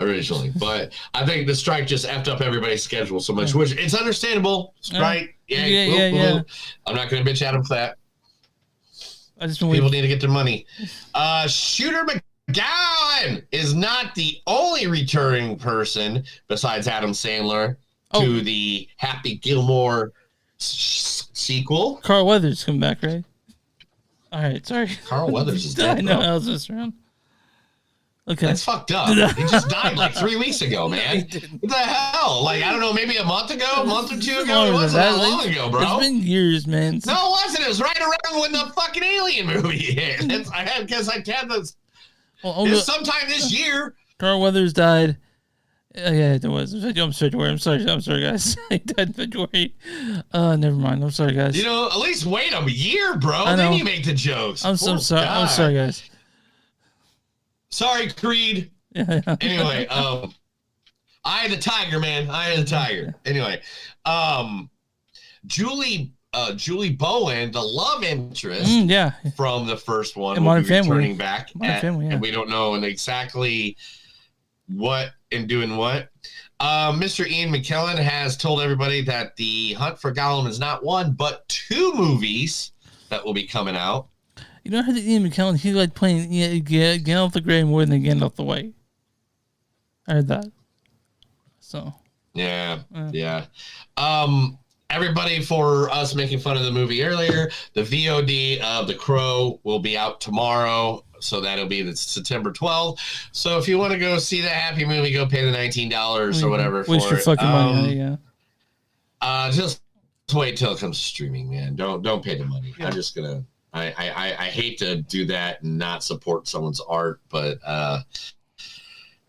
Speaker 1: Originally, but I think the strike just effed up everybody's schedule so much, which it's understandable, right? Yeah. I'm not going to bitch at him for that. People need to get their money. Shooter McGowan is not the only returning person besides Adam Sandler to the Happy Gilmore sequel.
Speaker 3: Carl Weathers come back, right? All right, sorry.
Speaker 1: Carl Weathers is dead.
Speaker 3: I know, I was just around. Okay.
Speaker 1: That's fucked up. He just died like 3 weeks ago, man. What the hell? Like, I don't know, maybe a month or 2 ago? It wasn't that long ago, bro.
Speaker 3: It's been years, man.
Speaker 1: No, it wasn't. It was right around when the fucking Alien movie hit. I had this. It's sometime this year.
Speaker 3: Carl Weathers died. Yeah, it was. I'm February. I'm sorry, guys. He died in February. Never mind. I'm sorry, guys.
Speaker 1: You know, at least wait a year, bro. Then you make the jokes.
Speaker 3: I'm so sorry. I'm sorry, guys.
Speaker 1: Sorry, Creed. Anyway, Eye of the Tiger, man. Eye of the Tiger. Anyway, Julie Bowen, the love interest from the first one, will be returning back. And we don't know exactly what and doing what. Mr. Ian McKellen has told everybody that the Hunt for Gollum is not 1, but 2 movies that will be coming out.
Speaker 3: You know how the Ian McKellen, he liked playing Gandalf the Grey more than Gandalf the White. I heard that. So.
Speaker 1: Yeah. Everybody, for us making fun of the movie earlier, the VOD of The Crow will be out tomorrow. So that'll be the September 12th. So if you want to go see that happy movie, go pay the $19 or whatever for it.
Speaker 3: Waste your fucking money,
Speaker 1: just wait till it comes to streaming, man. Don't pay the money. I'm just gonna. I hate to do that and not support someone's art, but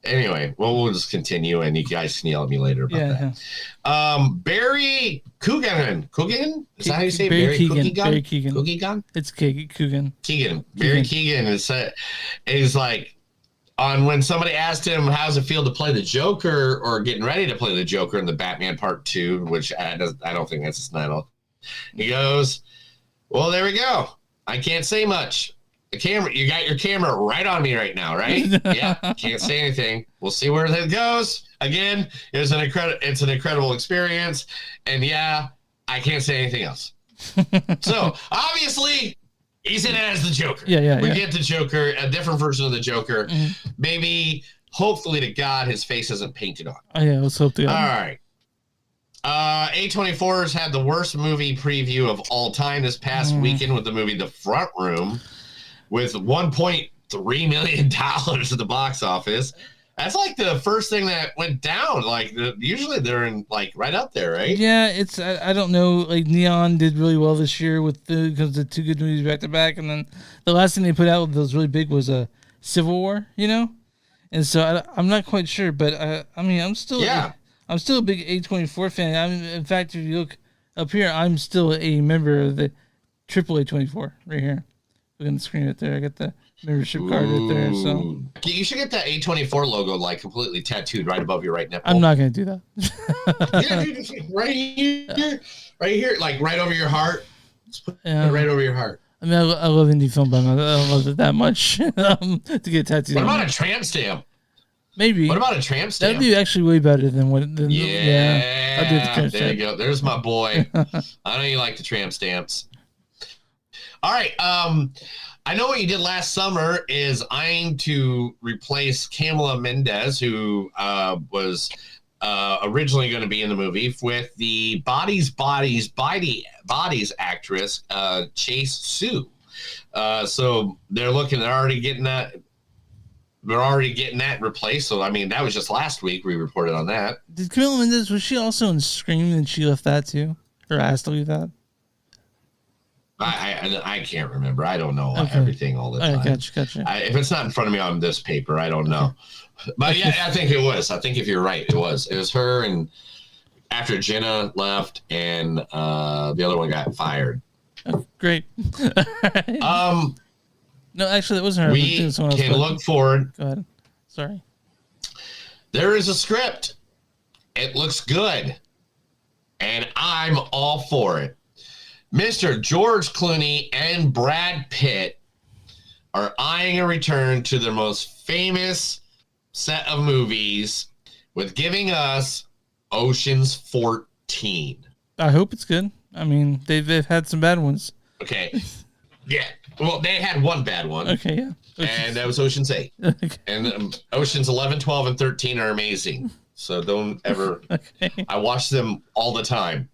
Speaker 1: anyway, we'll just continue, and you guys can yell at me later about that. Barry Coogan. Is that how you say it? Barry Keegan? Coogan?
Speaker 3: It's Coogan.
Speaker 1: Barry Keegan is like, on when somebody asked him how's it feel to play the Joker or getting ready to play the Joker in the Batman Part 2, which I don't think that's his title. He goes, well, there we go. I can't say much. The camera, you got your camera right on me right now, right? Yeah, can't say anything. We'll see where that goes. Again, it's an incredible experience, and I can't say anything else. So obviously, he's in it as the Joker. We get the Joker, a different version of the Joker. Mm-hmm. Maybe, hopefully to God, his face isn't painted on.
Speaker 3: Oh yeah, let's hope to God.
Speaker 1: All right. A24's had the worst movie preview of all time this past weekend with the movie The Front Room, with $1.3 million at the box office. That's like the first thing that went down. Like usually they're in like right up there, right?
Speaker 3: Yeah, it's I don't know. Like Neon did really well this year because the 2 good movies back to back, and then the last thing they put out that was really big was a Civil War, And so I'm not quite sure, but I mean I'm still a big A24 fan. In fact, if you look up here, I'm still a member of the Triple A24 right here. Look at the screen right there. I got the membership card right there. So
Speaker 1: you should get that A24 logo like completely tattooed right above your right nipple.
Speaker 3: I'm not gonna do that.
Speaker 1: Yeah, dude, just right here, like right over your heart. Just put it right over your heart.
Speaker 3: I mean, I love indie film, but I don't love it that much to get tattooed.
Speaker 1: What about a tramp stamp?
Speaker 3: Maybe.
Speaker 1: What about a tramp stamp?
Speaker 3: That'd be actually way better than what. I'll do the tramp
Speaker 1: there
Speaker 3: stamp.
Speaker 1: you go. There's my boy. I know you like the tramp stamps. All right. I know what you did last summer is eyeing to replace Kamala Mendes, who was originally going to be in the movie, with the Bodies actress, Chase Sue. So they're already getting that. We're already getting that replaced. So, I mean, that was just last week. We reported on that.
Speaker 3: Did Kamala Mendes, was she also in Scream and she left that too? Or asked to leave that?
Speaker 1: I can't remember. I don't know everything all the time.
Speaker 3: Gotcha.
Speaker 1: If it's not in front of me on this paper, I don't know. But yeah, I think it was. I think if you're right, it was. It was her, and after Jenna left and the other one got fired.
Speaker 3: Oh, great. No, actually, that wasn't her.
Speaker 1: We can look forward.
Speaker 3: Go ahead. Sorry.
Speaker 1: There is a script. It looks good. And I'm all for it. Mr. George Clooney and Brad Pitt are eyeing a return to their most famous set of movies with giving us Ocean's 14.
Speaker 3: I hope it's good. I mean, they've had some bad ones.
Speaker 1: Okay. Yeah. Well, they had one bad one.
Speaker 3: Okay, yeah.
Speaker 1: And that was Ocean's 8. Okay. And Oceans 11, 12, and 13 are amazing. So don't ever... Okay. I watch them all the time.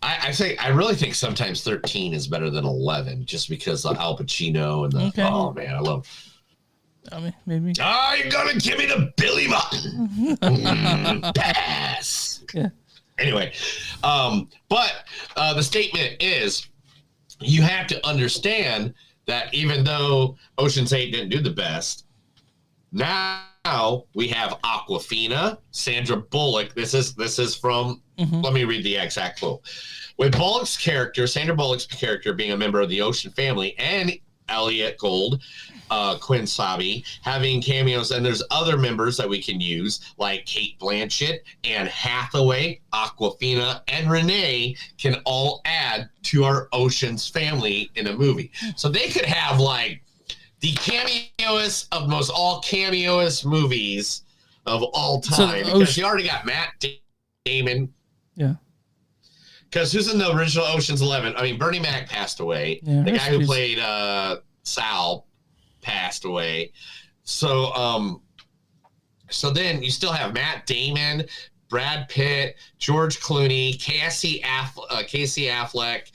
Speaker 1: I really think sometimes 13 is better than 11 just because of Al Pacino and the... Okay. Oh, man, I love...
Speaker 3: I mean, maybe...
Speaker 1: Oh, you're going to give me the Billy Martin. Pass.
Speaker 3: Yeah.
Speaker 1: Anyway, but the statement is you have to understand that even though Ocean's 8 didn't do the best, now we have Awkwafina, Sandra Bullock. This is from, let me read the exact quote. With Sandra Bullock's character being a member of the Ocean family, and Elliot Gould, Quinn Sabi, having cameos, and there's other members that we can use, like Kate Blanchett, Anne Hathaway, Awkwafina, and Renee can all add to our Ocean's family in a movie. So they could have like the cameoist of most all cameoist movies of all time, because you already got Matt Damon.
Speaker 3: Yeah.
Speaker 1: Because who's in the original Ocean's 11? I mean, Bernie Mac passed away.
Speaker 3: Yeah,
Speaker 1: the guy who played Sal passed away. So then you still have Matt Damon, Brad Pitt, George Clooney, Casey Affleck,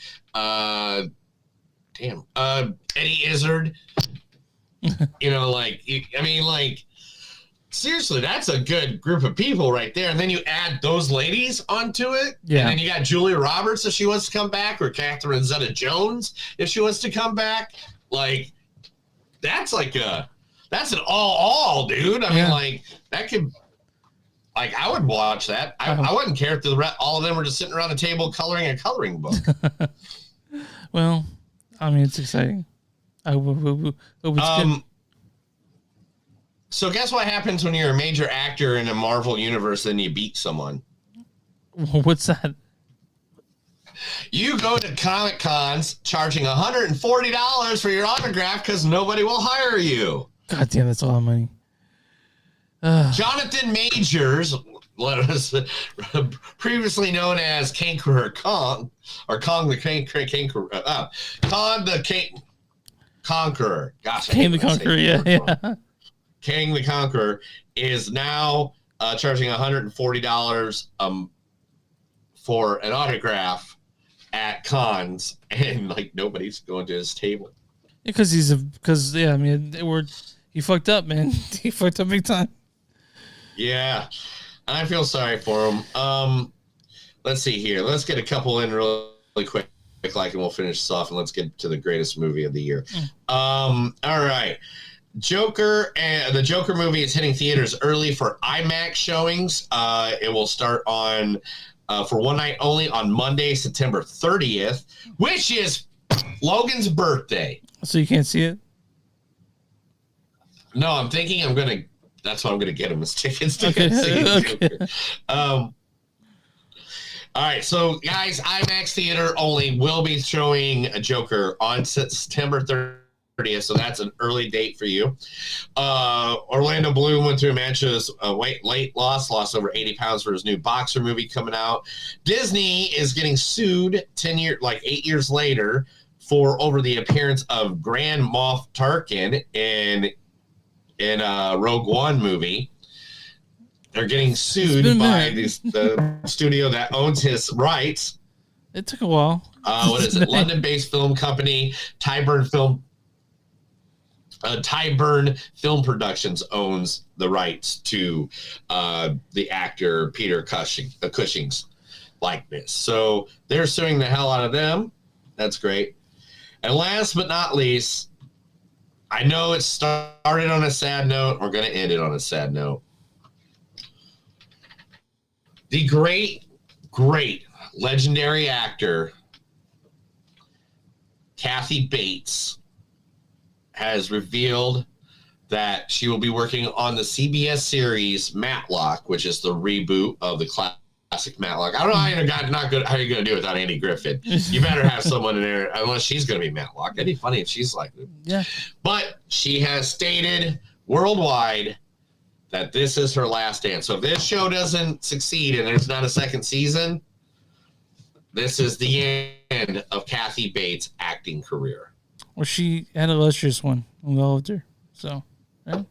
Speaker 1: Eddie Izzard. Seriously, that's a good group of people right there. And then you add those ladies onto it. Yeah. And then you got Julia Roberts if she wants to come back, or Catherine Zeta-Jones if she wants to come back. Like, that's an all, dude. I mean, that could, I would watch that. I wouldn't care if all of them were just sitting around the table coloring a coloring book.
Speaker 3: Well, I mean, it's exciting. I hope it's good.
Speaker 1: So guess what happens when you're a major actor in a Marvel universe and you beat someone?
Speaker 3: What's that?
Speaker 1: You go to Comic Cons charging $140 for your autograph because nobody will hire you.
Speaker 3: God damn, that's a lot of money.
Speaker 1: Jonathan Majors, previously known as Conqueror Kong, or Kong the Conqueror. Gosh,
Speaker 3: Kang the Conqueror, yeah.
Speaker 1: Kang the Conqueror is now charging $140 for an autograph at cons, and nobody's going to his table.
Speaker 3: Because he fucked up, man. He fucked up big time.
Speaker 1: Yeah, I feel sorry for him. Let's see here. Let's get a couple in really quick, and we'll finish this off, and let's get to the greatest movie of the year. All right. Joker, and the Joker movie is hitting theaters early for IMAX showings. It will start on for one night only on Monday, September 30th, which is Logan's birthday.
Speaker 3: So you can't see it?
Speaker 1: No, I'm thinking that's what I'm gonna get him as tickets to
Speaker 3: okay.
Speaker 1: see
Speaker 3: Okay.
Speaker 1: Joker. All right, so guys, IMAX theater only will be showing a Joker on September 30th. So that's an early date for you. Orlando Bloom went through a match of weight lost over 80 pounds for his new boxer movie coming out. Disney is getting sued 8 years later for over the appearance of Grand Moff Tarkin in Rogue One movie. They're getting sued by the studio that owns his rights.
Speaker 3: It took a while.
Speaker 1: What is it? London-based film company Tyburn Film Productions owns the rights to the actor Peter Cushing's likeness. So they're suing the hell out of them. That's great. And last but not least, I know it started on a sad note. We're going to end it on a sad note. The great legendary actor Kathy Bates has revealed that she will be working on the CBS series Matlock, which is the reboot of the classic Matlock. I don't know how you're not good. How are you going to do it without Andy Griffin? You better have someone in there, unless she's going to be Matlock. It'd be funny if she's like,
Speaker 3: yeah.
Speaker 1: But she has stated worldwide that this is her last dance. So if this show doesn't succeed and there's not a second season, this is the end of Kathy Bates' acting career.
Speaker 3: Well, she had a illustrious one. We all loved her. So, right?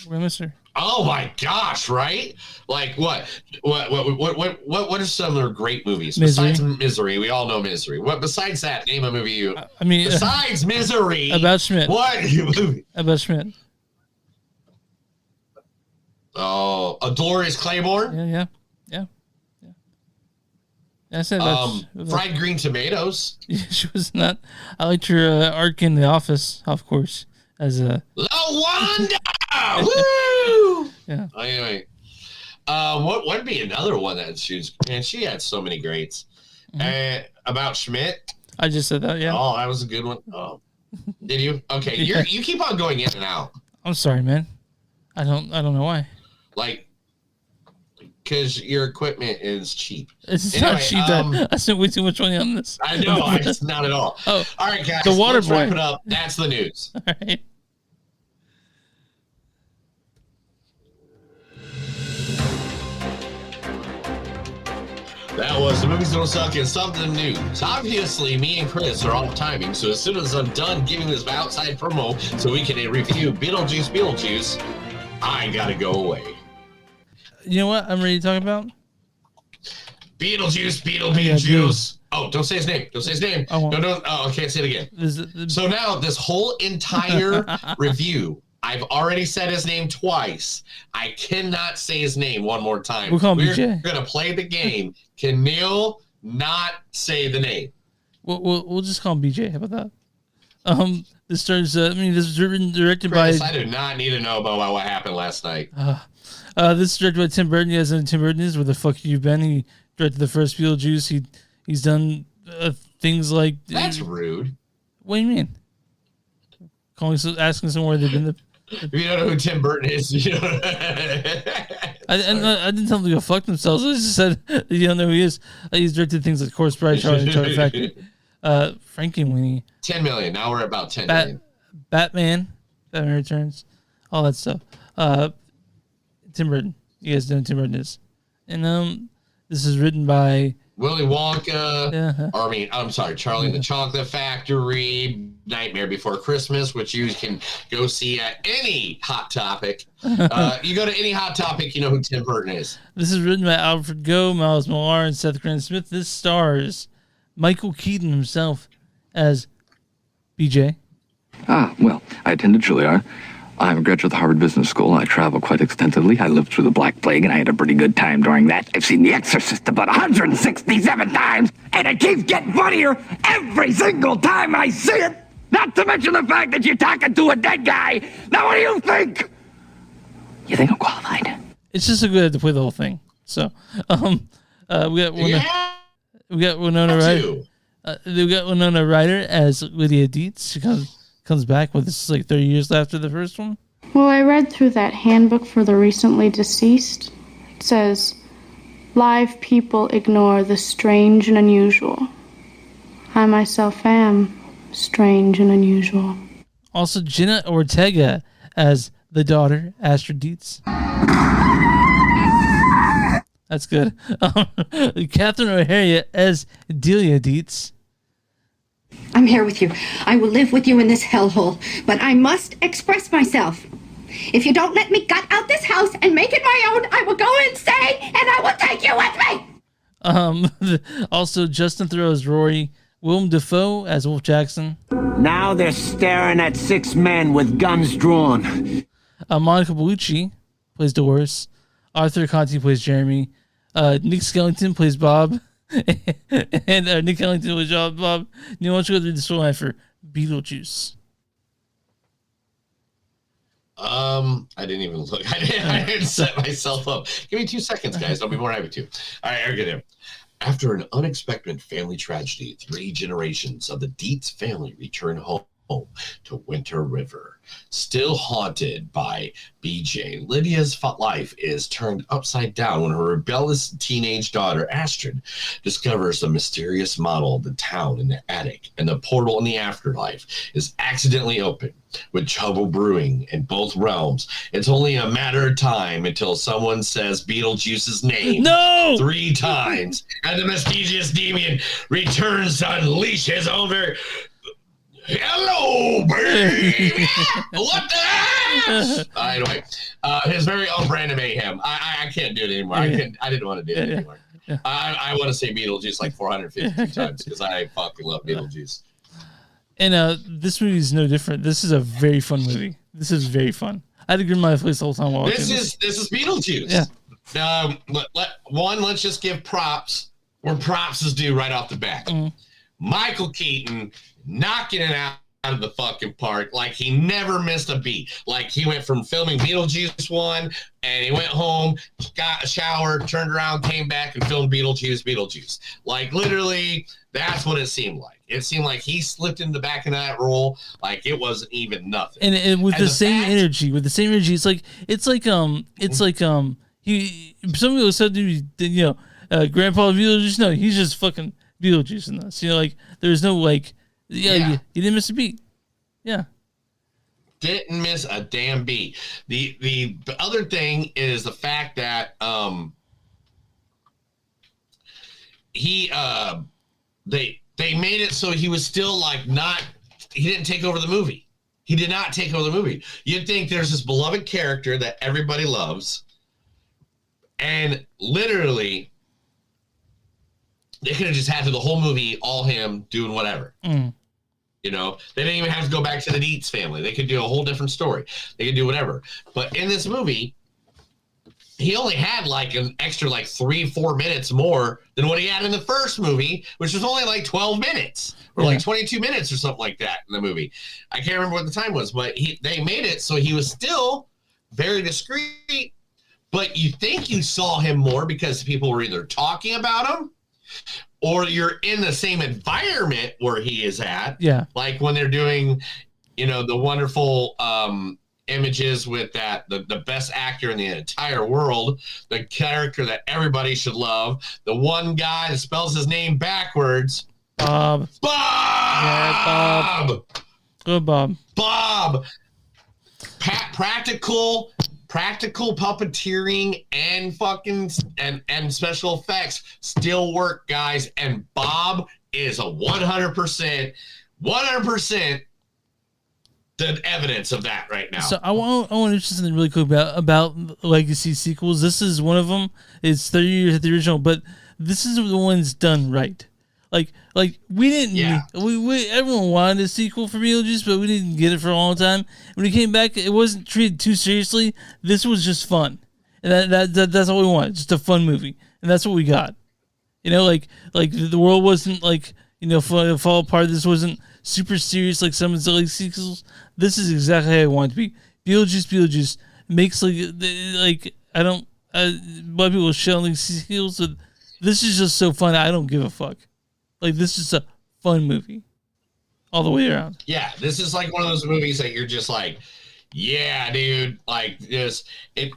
Speaker 3: We miss her.
Speaker 1: Oh my gosh! Right? Like what are some of her great movies besides Misery? We all know Misery. What besides that? Name a movie you.
Speaker 3: I mean,
Speaker 1: besides Misery,
Speaker 3: about Schmidt.
Speaker 1: What movie?
Speaker 3: About Schmidt.
Speaker 1: Oh, Dolores Claiborne.
Speaker 3: Yeah. I said about
Speaker 1: Fried Green Tomatoes.
Speaker 3: Yeah, she was not. I liked her arc in The Office, of course, as a
Speaker 1: LaWanda. Woo!
Speaker 3: Yeah.
Speaker 1: Anyway, what would be another one that she had so many greats. About Schmidt.
Speaker 3: I just said that. Yeah.
Speaker 1: Oh, that was a good one. Oh, did you? Okay, you keep on going in and out.
Speaker 3: I'm sorry, man. I don't know why.
Speaker 1: Like, because your equipment is cheap.
Speaker 3: It's not cheap. I spent way too much money on this.
Speaker 1: I know. It's not at all.
Speaker 3: Oh,
Speaker 1: all right, guys.
Speaker 3: The Water
Speaker 1: let's
Speaker 3: Boy.
Speaker 1: wrap it up. That's the news.
Speaker 3: All right.
Speaker 1: That was The Movies Don't Suck and Something New. So obviously, me and Chris are off timing, so as soon as I'm done giving this outside promo so we can review Beetlejuice, I gotta go away.
Speaker 3: You know what I'm ready to talk about?
Speaker 1: Beetlejuice. Oh, don't say his name. Don't say his name. No, don't. Oh, I can't say it again. So now this whole entire review, I've already said his name twice. I cannot say his name one more time.
Speaker 3: We'll call him
Speaker 1: We're
Speaker 3: BJ.
Speaker 1: going to play the game. Can Neil not say the name?
Speaker 3: We'll just call him BJ. How about that? This stars. This was written directed
Speaker 1: Chris,
Speaker 3: by.
Speaker 1: I do not need to know about what happened last night.
Speaker 3: This is directed by Tim Burton. You guys know who Tim Burton is. Where the fuck you been? He directed the first Beetlejuice. He's done things like.
Speaker 1: That's rude.
Speaker 3: What do you mean? Asking someone where they've been.
Speaker 1: If you don't know who Tim Burton is, you know.
Speaker 3: I didn't tell them to go fuck themselves. I just said you don't know who he is. He's directed things like Corpse Bride, Charlie Factory, Frankenweenie.
Speaker 1: 10 million. Now we're at about 10 million.
Speaker 3: Batman Returns, all that stuff. Tim Burton. You guys know who Tim Burton is. And this is written by
Speaker 1: Willy Wonka.
Speaker 3: Yeah.
Speaker 1: Or I'm sorry, Charlie and the Chocolate Factory, Nightmare Before Christmas, which you can go see at any Hot Topic. You go to any Hot Topic, you know who Tim Burton is.
Speaker 3: This is written by Alfred Goh, Miles Millar, and Seth Grant-Smith. This stars Michael Keaton himself as BJ.
Speaker 12: Well, I attended Juilliard. I'm a graduate of the Harvard Business School. I travel quite extensively. I lived through the Black Plague, and I had a pretty good time during that. I've seen The Exorcist about 167 times, and it keeps getting funnier every single time I see it. Not to mention the fact that you're talking to a dead guy. Now, what do you think? You think I'm qualified?
Speaker 3: It's just so good to play the whole thing. So, we got Winona Ryder. We got Winona Ryder as Lydia Dietz. She comes back. This is like 30 years after the first one.
Speaker 9: Well, I read through that handbook for the recently deceased. It says, live people ignore the strange and unusual. I myself am strange and unusual.
Speaker 3: Also, Jenna Ortega as the daughter, Astrid Dietz. That's good. Catherine O'Hara as Delia Dietz.
Speaker 10: I'm here with you. I will live with you in this hellhole, but I must express myself. If you don't let me gut out this house and make it my own, I will go insane and I will take you with me.
Speaker 3: Also, Justin Theroux as Rory. Willem Dafoe as Wolf Jackson.
Speaker 6: Now they're staring at 6 men with guns drawn.
Speaker 3: Monica Bellucci plays Dolores. Arthur Conti plays Jeremy. Nick Skellington plays Bob. And Nick Skellington plays Bob. You want to go through the storyline for Beetlejuice?
Speaker 1: I didn't even look. I didn't set myself up. Give me 2 seconds, guys. I'll be more happy to. All right, I'll get in. After an unexpected family tragedy, 3 generations of the Dietz family return home to Winter River. Still haunted by BJ, Lydia's life is turned upside down when her rebellious teenage daughter, Astrid, discovers a mysterious model of the town in the attic, and the portal in the afterlife is accidentally opened. With trouble brewing in both realms, it's only a matter of time until someone says Beetlejuice's name 3 times, and the mischievous demon returns to unleash his over. Hello, baby. What the heck? Anyway, his very own brand of mayhem. I can't do it anymore. I didn't want to do it anymore. I want to say Beetlejuice like 452 times because I fucking love Beetlejuice.
Speaker 3: And this movie is no different. This is a very fun movie. This is very fun. I had to grin my face the whole time while watching
Speaker 1: this is Beetlejuice. Yeah. Let's just give props where props is due right off the bat. Michael Keaton knocking it out of the fucking park like he never missed a beat. Like he went from filming Beetlejuice 1 and he went home, got a shower, turned around, came back and filmed Beetlejuice. Like literally, that's what it seemed like. It seemed like he slipped in the back of that role like it wasn't even nothing.
Speaker 3: And with the same energy, it's like he some people said to me, Grandpa Beetlejuice. No, he's just fucking Beetlejuice in this. Like there's no like. You didn't miss a beat. Yeah.
Speaker 1: Didn't miss a damn beat. The other thing is the fact that they made it so he was still like he didn't take over the movie. He did not take over the movie. You'd think there's this beloved character that everybody loves, and literally they could have just had the whole movie all him doing whatever. They didn't even have to go back to the Dietz family. They could do a whole different story. They could do whatever. But in this movie, he only had like an extra like 3-4 minutes more than what he had in the first movie, which was only like 12 minutes or like 22 minutes or something like that in the movie. I can't remember what the time was, but they made it so he was still very discreet, but you think you saw him more because people were either talking about him or you're in the same environment where he is at.
Speaker 3: Yeah.
Speaker 1: Like when they're doing, the wonderful images with the best actor in the entire world, the character that everybody should love, the one guy that spells his name backwards.
Speaker 3: Bob.
Speaker 1: Yeah, Bob.
Speaker 3: Good Bob.
Speaker 1: Bob. Practical puppeteering and fucking and special effects still work, guys. And Bob is a 100% the evidence of that right now.
Speaker 3: So I want to mention something really cool about legacy sequels. This is one of them. It's 30 years at the original, but this is the one's done right. Like we didn't. Yeah. We everyone wanted a sequel for Beetlejuice, but we didn't get it for a long time. When it came back, it wasn't treated too seriously. This was just fun, and that's all we wanted. Just a fun movie, and that's what we got. Like the world wasn't fall apart. This wasn't super serious like some of the like sequels. This is exactly how I want it to be. Beetlejuice makes like I don't. A lot of people shit on like sequels. So this is just so fun. I don't give a fuck. Like, this is a fun movie all the way around.
Speaker 1: Yeah, this is like one of those movies that you're just like, yeah, dude. Like, it's. I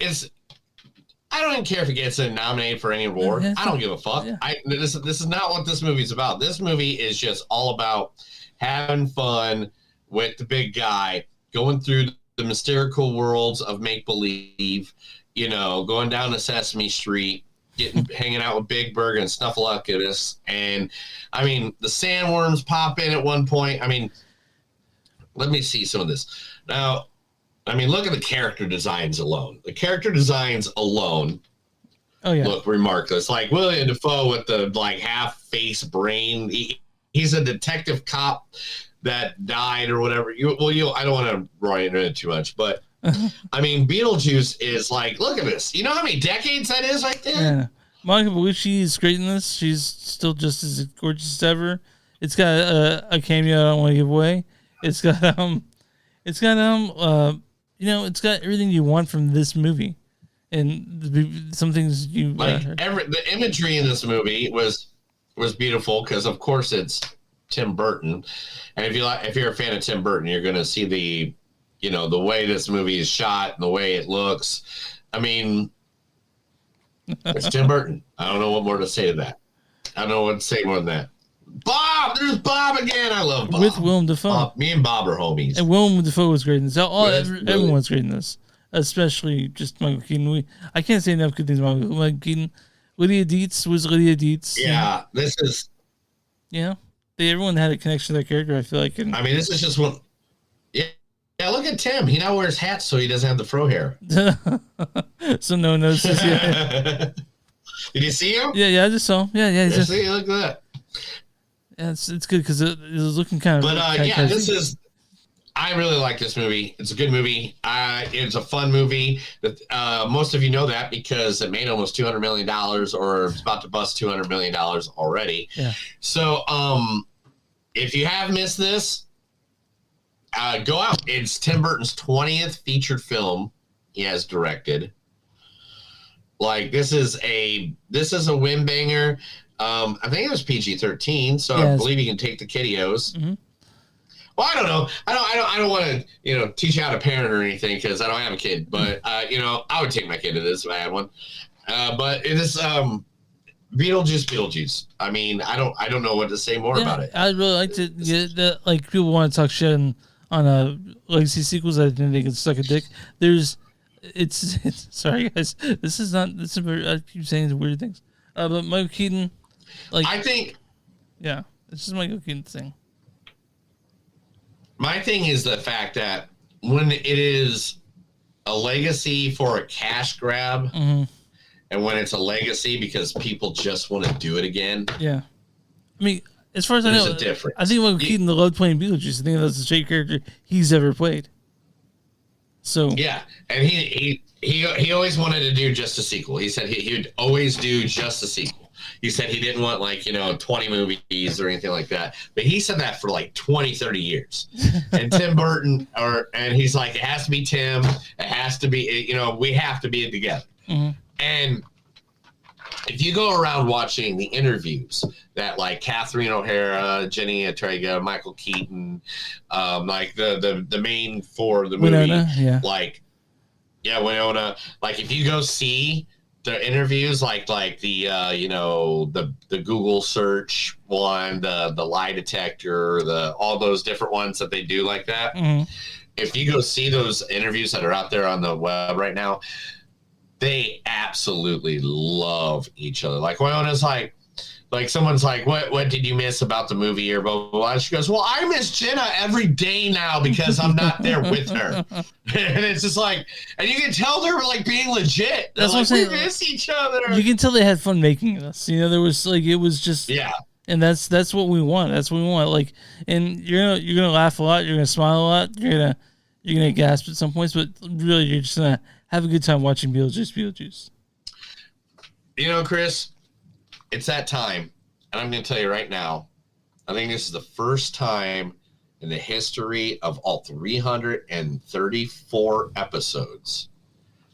Speaker 1: don't even care if it gets nominated for any award. I don't give a fuck. Yeah. This is not what this movie's about. This movie is just all about having fun with the big guy, going through the mystical worlds of make-believe, going down to Sesame Street, hanging out with Big Bird and Snuffleupagus, and I mean the sandworms pop in at one point. I mean, let me see some of this now. I mean, look at the character designs alone. The character designs alone, look remarkable. It's like William Dafoe with the like half face brain. He's a detective cop that died or whatever. I don't want to run into it too much, but. I mean, Beetlejuice is like, look at this. You know how many decades that is right there? Yeah.
Speaker 3: Monica Bellucci is great in this. She's still just as gorgeous as ever. It's got a cameo I don't want to give away. It's got it's got everything you want from this movie, and some things
Speaker 1: the imagery in this movie was beautiful because of course it's Tim Burton, and if you're a fan of Tim Burton, you're going to see the way this movie is shot and the way it looks. I mean, it's Tim Burton. I don't know what more to say to that. I don't know what to say more than that. Bob, there's Bob again. I love Bob.
Speaker 3: With Willem Dafoe.
Speaker 1: Me and Bob are homies.
Speaker 3: And Willem Dafoe was great in this. Everyone's great in this, especially just Michael Keaton. I can't say enough good things about Michael Keaton. Lydia Dietz was Lydia Dietz.
Speaker 1: Yeah, this is.
Speaker 3: Yeah, everyone had a connection to that character. I feel like.
Speaker 1: I mean, this is just one. Yeah, look at Tim. He now wears hats so he doesn't have the fro hair.
Speaker 3: So no one notices. Yeah.
Speaker 1: Did you see him?
Speaker 3: Yeah, I just saw him. Yeah.
Speaker 1: See, look at that.
Speaker 3: Yeah, it's good because it was looking kind of.
Speaker 1: But this is. I really like this movie. It's a good movie. It's a fun movie. Most of you know that because it made almost $200 million, or it's about to bust $200 million already.
Speaker 3: Yeah.
Speaker 1: So, if you have missed this, go out. It's Tim Burton's 20th featured film he has directed. Like this is a win banger. I think it was PG-13, so I believe you can take the kiddios.
Speaker 3: Mm-hmm.
Speaker 1: Well, I don't know. I don't want to teach you how to parent or anything because I don't have a kid. But I would take my kid to this if I had one. But it is Beetlejuice. I mean, I don't know what to say more about it.
Speaker 3: I'd really like to get that. Like people want to talk shit on legacy sequels. I think they can suck a dick. It's sorry guys. This is I keep saying weird things. But Michael Keaton,
Speaker 1: I think,
Speaker 3: yeah, it's just Michael Keaton thing.
Speaker 1: My thing is the fact that when it is a legacy for a cash grab,
Speaker 3: mm-hmm.
Speaker 1: and when it's a legacy because people just want to do it again.
Speaker 3: Yeah, I mean, as far as I know,
Speaker 1: a difference.
Speaker 3: I think Michael Keaton loved playing Beetlejuice. I think that's the straight character he's ever played. So
Speaker 1: yeah, and he always wanted to do just a sequel. He said he would always do just a sequel. He said he didn't want 20 movies or anything like that. But he said that for 20, 30 years. And Tim Burton, and he's like, it has to be Tim. It has to be, we have to be together.
Speaker 3: Mm-hmm.
Speaker 1: And if you go around watching the interviews that Catherine O'Hara, Jenna Ortega, Michael Keaton, the main for the movie,
Speaker 3: Winona,
Speaker 1: Winona. If you go see the interviews, the Google search one, the lie detector, all those different ones that they do like that.
Speaker 3: Mm-hmm.
Speaker 1: If you go see those interviews that are out there on the web right now, they absolutely love each other. Winona's someone's what did you miss about the movie or blah, blah, blah. And she goes, well, I miss Jenna every day now because I'm not there with her. And it's just and you can tell they're being legit. That's what I'm saying. We miss each other.
Speaker 3: You can tell they had fun making this. There was it was just,
Speaker 1: yeah.
Speaker 3: And that's what we want. That's what we want. And you're gonna laugh a lot. You're gonna smile a lot. You're gonna gasp at some points, but really you're just gonna have a good time watching Beetlejuice.
Speaker 1: Chris, it's that time, and I'm going to tell you right now, I think this is the first time in the history of all 334 episodes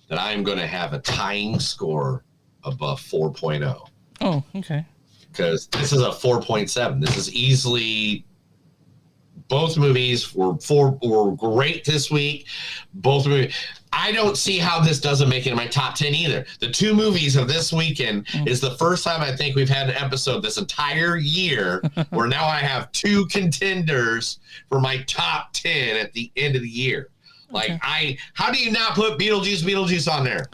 Speaker 1: that I'm going to have a tying score above 4.0.
Speaker 3: Oh, okay.
Speaker 1: Because this is a 4.7. This is easily... Both movies were great this week. Both movies... I don't see how this doesn't make it in my top 10 either. The two movies of this weekend is the first time I think we've had an episode this entire year where now I have two contenders for my top 10 at the end of the year. How do you not put Beetlejuice on there?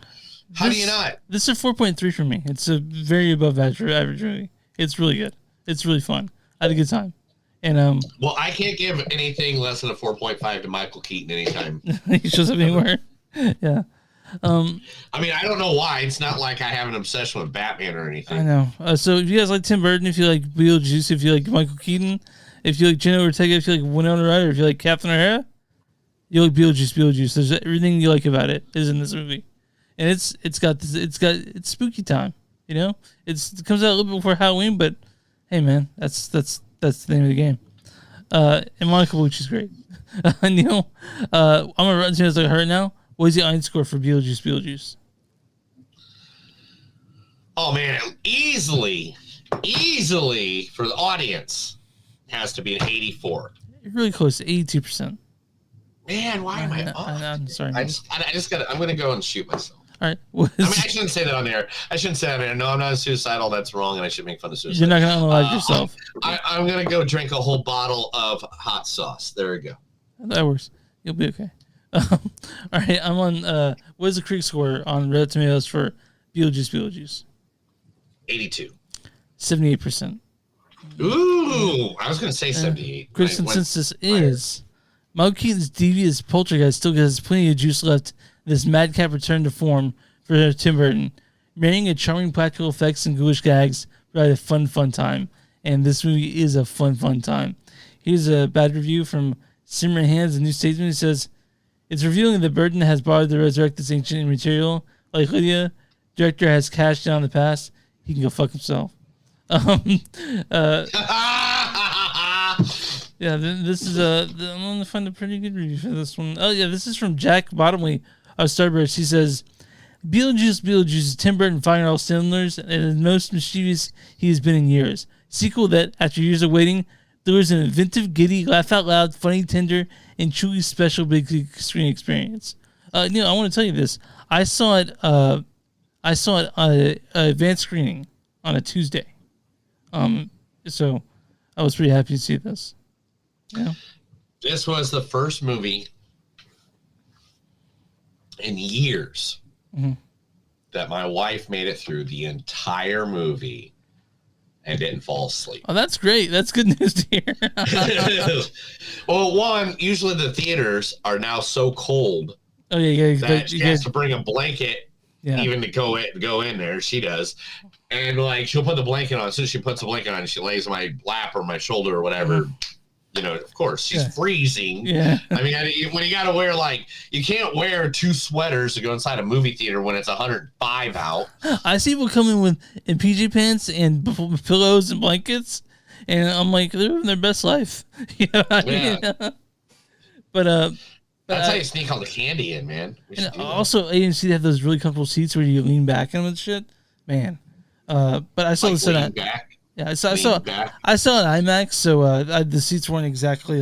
Speaker 1: How do you not?
Speaker 3: This is a 4.3 for me. It's a very above average movie. It's really good. It's really fun. I had a good time. And
Speaker 1: well, I can't give anything less than a 4.5 to Michael Keaton anytime.
Speaker 3: He shows up anywhere. Yeah.
Speaker 1: I mean, I don't know why. It's not like I have an obsession with Batman or anything.
Speaker 3: I know. So if you guys like Tim Burton, if you like Beetlejuice, if you like Michael Keaton, if you like Jenna Ortega, if you like Winona Ryder, if you like Catherine O'Hara, you like Beetlejuice. There's everything you like about it is in this movie, and it's spooky time. It comes out a little bit before Halloween, but hey, man, that's the name of the game. And Monica Bellucci's great. Neil, I'm gonna run to you as I heard now. What is the Ein score for Beetlejuice?
Speaker 1: Oh man, easily for the audience, has to be an 84.
Speaker 3: You're really close to 82%.
Speaker 1: Man, why am I off?
Speaker 3: I'm sorry.
Speaker 1: I'm going to go and shoot myself.
Speaker 3: All right.
Speaker 1: I mean, I shouldn't say that on there. No, I'm not suicidal. That's wrong, and I should make fun of suicide.
Speaker 3: You're not going to unalive yourself.
Speaker 1: I'm going to go drink a whole bottle of hot sauce. There we go.
Speaker 3: That works. You'll be okay. All right. I'm on, what is the critic score on Rotten Tomatoes for Beetlejuice?
Speaker 1: 82.
Speaker 3: 78%.
Speaker 1: Ooh, I was going to say 78.
Speaker 3: Critic consensus is Michael Keaton's devious poltergeist still has plenty of juice left in this madcap return to form for Tim Burton. Marrying a charming practical effects and ghoulish gags provide a fun time. And this movie is a fun time. Here's a bad review from Simmer Hands, a new statement. It says, it's revealing that Burton has borrowed to resurrect this ancient material. Like Lydia, director has cashed in on the past. He can go fuck himself. Yeah, this is I'm gonna find a pretty good review for this one. Oh yeah, this is from Jack Bottomley of Starburst. He says, Beetlejuice is Tim Burton firing all cylinders and the most mischievous he has been in years. Sequel that, after years of waiting, delivers an inventive, giddy, laugh out loud, funny, tender, and truly special big screen experience. I want to tell you this. I saw it on an advanced screening on a Tuesday. So I was pretty happy to see this. Yeah.
Speaker 1: This was the first movie in years that my wife made it through the entire movie and didn't fall asleep.
Speaker 3: Oh, that's great. That's good news to hear.
Speaker 1: Well, one, usually the theaters are now so cold that she has to bring a blanket even to go in there. She does. And like she'll put the blanket on. As soon as she puts the blanket on, she lays on my lap or my shoulder or whatever. Of course, she's freezing. Yeah. I mean, when you got to wear you can't wear 2 sweaters to go inside a movie theater when it's 105 out.
Speaker 3: I see people come in PJ pants and pillows and blankets, and I'm like, they're living their best life. But
Speaker 1: that's how you sneak all the candy in, man.
Speaker 3: And also, AMC have those really comfortable seats where you lean back on and shit, man. But I saw this in
Speaker 1: back.
Speaker 3: Yeah, I saw an IMAX, so the seats weren't exactly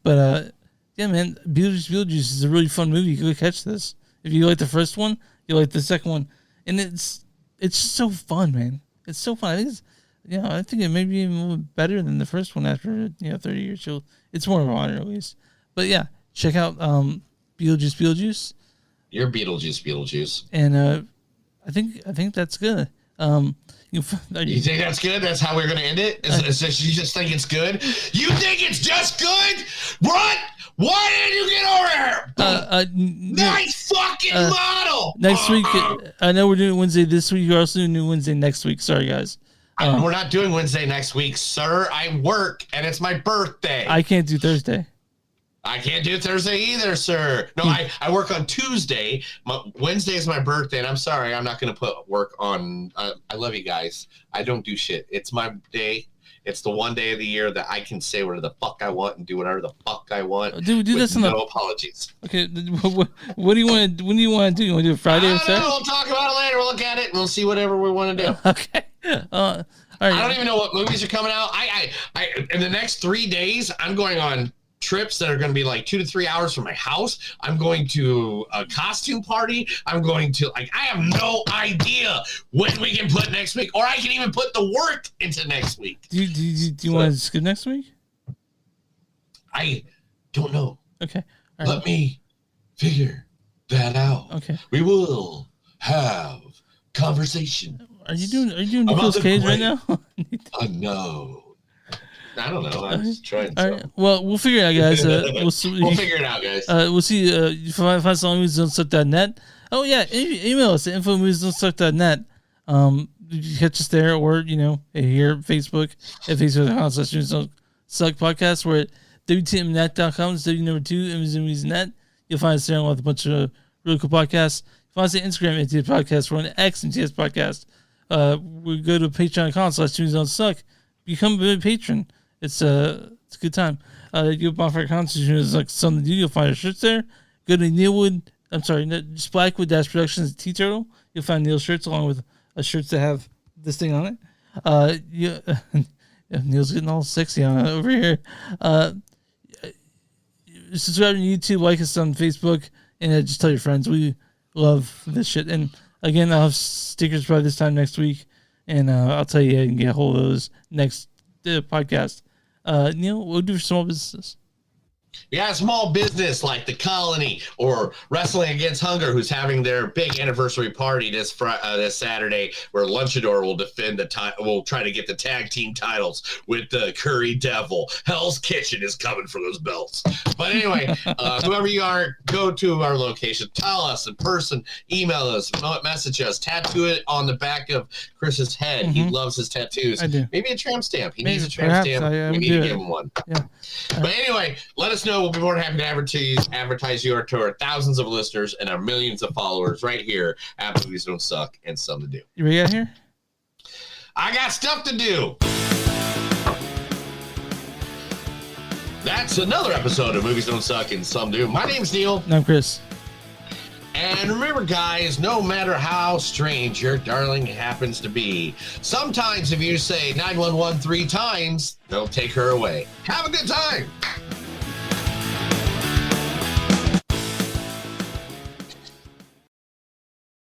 Speaker 3: but yeah, man, Beetlejuice is a really fun movie. You could catch this if you like the first one, you like the second one, and it's just so fun, man. It's so fun. I think I think it may be even a little better than the first one after 30 years. So it's more of an honor at least. But yeah, check out Beetlejuice.
Speaker 1: You're Beetlejuice.
Speaker 3: And I think that's good. You
Speaker 1: think that's good? That's how we're going to end it? Is this, you just think it's good? You think it's just good? What? Why did you get over here? Nice fucking model!
Speaker 3: Next week, I know we're doing Wednesday this week. You're also doing Wednesday next week. Sorry, guys.
Speaker 1: We're not doing Wednesday next week, sir. I work, and it's my birthday.
Speaker 3: I can't do Thursday.
Speaker 1: I can't do Thursday either, sir. No, I work on Tuesday. Wednesday is my birthday, and I'm sorry, I'm not going to put work on. I love you guys. I don't do shit. It's my day. It's the one day of the year that I can say whatever the fuck I want and do whatever the fuck I want.
Speaker 3: Do this on
Speaker 1: no apologies.
Speaker 3: Okay, what do you want to? When do you want to do? You want to do it Friday or Saturday?
Speaker 1: We'll talk about it later. We'll look at it and we'll see whatever we want to do.
Speaker 3: Okay. All right.
Speaker 1: I don't even know what movies are coming out. I in the next 3 days, I'm going on trips that are going to be like 2 to 3 hours from my house. I'm going to a costume party. I'm going to I have no idea when we can put next week, or I can even put the work into next week.
Speaker 3: Do you want to skip next week?
Speaker 1: I don't know.
Speaker 3: Okay.
Speaker 1: All right. Let me figure that out.
Speaker 3: Okay.
Speaker 1: We will have conversation.
Speaker 3: Are you doing Nicolas Cage right now?
Speaker 1: No. I don't know. I'm just trying.
Speaker 3: All right. Well, we'll figure it out, guys.
Speaker 1: We'll figure it out, guys.
Speaker 3: We'll see. You find us on moviesdon'tsuck.net. Oh yeah, email us at info@moviesdon'tsuck.net. You can catch us there, or here Facebook at Facebook.com/moviesdon'tsuck podcast. We're at WTMnet.com. It's W2 You'll find us there with a bunch of really cool podcasts. Find us on Instagram at MTS Podcast. We're on X MTS Podcast. We go to patreon.com/moviesdon'tsuck. Become a patron. It's a good time. You go for constitution is like something to do. You'll find our shirts there. Go to just Blackwood-Productions T-Turtle. You'll find Neil's shirts along with shirts that have this thing on it. Yeah, Neil's getting all sexy on it over here. Subscribe to YouTube, like us on Facebook, and just tell your friends. We love this shit. And again, I'll have stickers by this time next week, and I'll tell you, you can get a hold of those next podcast. Neil, what do for small businesses?
Speaker 1: Yeah, small business like the Colony or Wrestling Against Hunger, who's having their big anniversary party this Saturday, where Lunchador will defend will try to get the tag team titles with the Curry Devil. Hell's Kitchen is coming for those belts. But anyway, whoever you are, go to our location, tell us in person, email us, message us, tattoo it on the back of Chris's head. He loves his tattoos.
Speaker 3: I do.
Speaker 1: Maybe a tramp stamp. He needs a
Speaker 3: Perhaps,
Speaker 1: tramp stamp. We need to give him one.
Speaker 3: Yeah.
Speaker 1: But anyway, let us know. We'll be more than happy to advertise you to our thousands of listeners and our millions of followers right here at Movies Don't Suck and Some to Do.
Speaker 3: You ready out here?
Speaker 1: I got stuff to do. That's another episode of Movies Don't Suck and Some Do. My name's Neil.
Speaker 3: And I'm Chris.
Speaker 1: And remember, guys, no matter how strange your darling happens to be, sometimes if you say 911 3 times, they'll take her away. Have a good time.